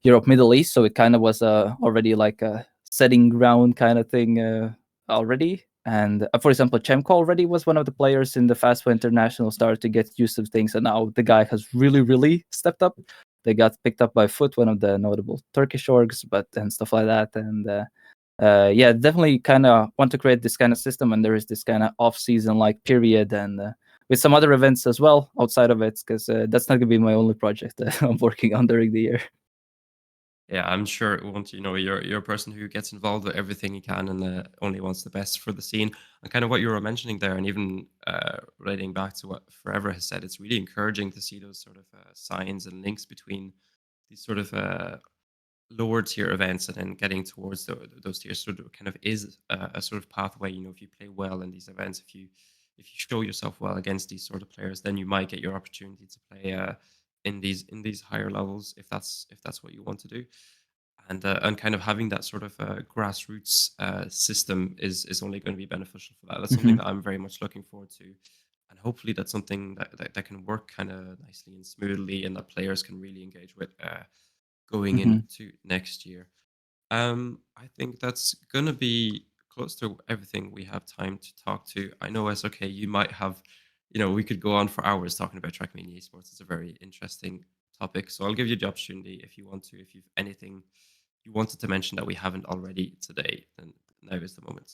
Europe, Middle East. So it kind of was already like a setting ground kind of thing already. And for example, Chemko already was one of the players in the Fastpoint International, started to get used to things. And now the guy has really, really stepped up. They got picked up by Foot, one of the notable Turkish orgs, and stuff like that. And yeah, definitely kind of want to create this kind of system. And there is this kind of off-season like period, and with some other events as well outside of it, because that's not going to be my only project that I'm working on during the year. Yeah, I'm sure it won't. You're a person who gets involved with everything he can and only wants the best for the scene. And kind of what you were mentioning there, and even relating back to what Forever has said, it's really encouraging to see those sort of signs and links between these sort of lower tier events and then getting towards those tiers. So there kind of is a sort of pathway. If you play well in these events, if you show yourself well against these sort of players, then you might get your opportunity to play in these higher levels if that's what you want to do. And kind of having that sort of grassroots system is only going to be beneficial for that. That's something that I'm very much looking forward to, and hopefully that's something that can work kind of nicely and smoothly, and that players can really engage with going into next year. I think that's gonna be close to everything we have time to talk to. I know SRK, you might have, we could go on for hours talking about Trackmania esports. It's a very interesting topic. So I'll give you the opportunity if you want to. If you've anything you wanted to mention that we haven't already today, then now is the moment.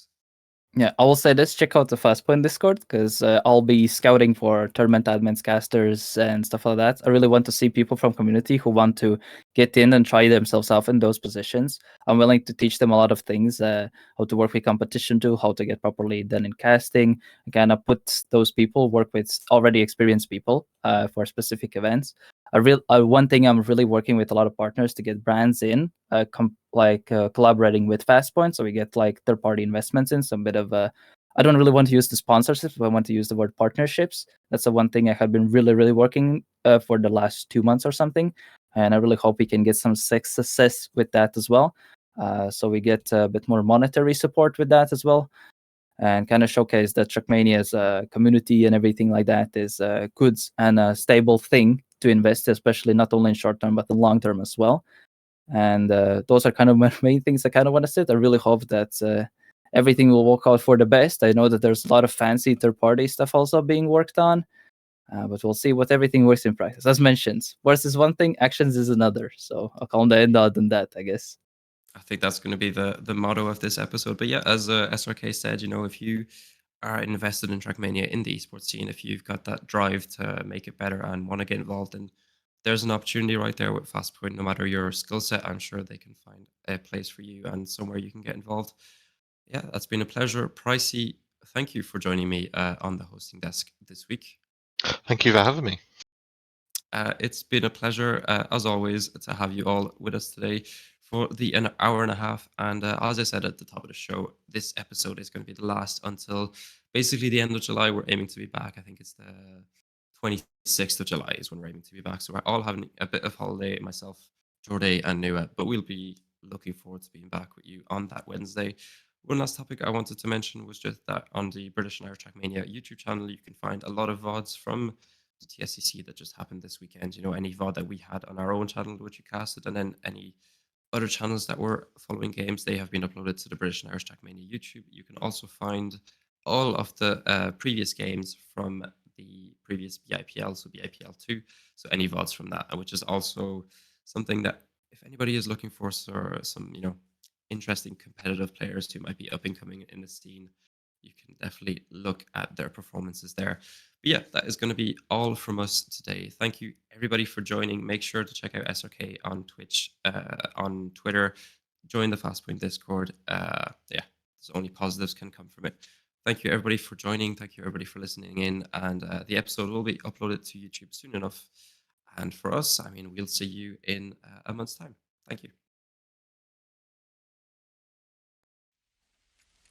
Yeah, I will say this, check out the Fastpoint Discord, because I'll be scouting for tournament admins, casters, and stuff like that. I really want to see people from community who want to get in and try themselves out in those positions. I'm willing to teach them a lot of things, how to work with competition too, how to get properly done in casting, and kind of put those people, work with already experienced people for specific events. One thing I'm really working with a lot of partners to get brands in, collaborating with Fastpoint, so we get like third-party investments in some bit of I don't really want to use the sponsorships, but I want to use the word partnerships. That's the one thing I have been really, really working for the last 2 months or something, and I really hope we can get some success with that as well. So we get a bit more monetary support with that as well. and kind of showcase that Trackmania's community and everything like that is good and a stable thing to invest, especially not only in short term but in long term as well. And those are kind of my main things I kind of want to say. I really hope that everything will work out for the best. I know that there's a lot of fancy third-party stuff also being worked on, but we'll see what everything works in practice. As mentioned, words is one thing, actions is another. So I'll call the end out on that, I guess. I think that's going to be the motto of this episode. But yeah, as SRK said, if you are invested in Trackmania in the esports scene, if you've got that drive to make it better and want to get involved, then there's an opportunity right there with Fastpoint. No matter your skill set, I'm sure they can find a place for you and somewhere you can get involved. Yeah, that's been a pleasure. Pricey, thank you for joining me on the hosting desk this week. Thank you for having me. It's been a pleasure, as always, to have you all with us today for an hour and a half. And as I said at the top of the show, this episode is going to be the last until basically the end of July. We're aiming to be back. I think it's the 26th of July is when we're aiming to be back. So we're all having a bit of holiday, myself, Jorday, and Nua. But we'll be looking forward to being back with you on that Wednesday. One last topic I wanted to mention was just that on the British and Irish Trackmania YouTube channel, you can find a lot of VODs from the TSCC that just happened this weekend. Any VOD that we had on our own channel, which you casted, and then any other channels that were following games, they have been uploaded to the British and Irish Trackmania YouTube. You can also find all of the previous games from the previous BIPL, so BIPL 2, so any VODs from that, which is also something that if anybody is looking for some interesting competitive players who might be up and coming in the scene, you can definitely look at their performances there. But yeah, that is going to be all from us today. Thank you everybody for joining. Make sure to check out SRK on Twitch, on Twitter, join the Fastpoint Discord. Yeah, there's only positives can come from it. Thank you everybody for joining. Thank you everybody for listening in. And the episode will be uploaded to YouTube soon enough. And for us, we'll see you in a month's time. Thank you.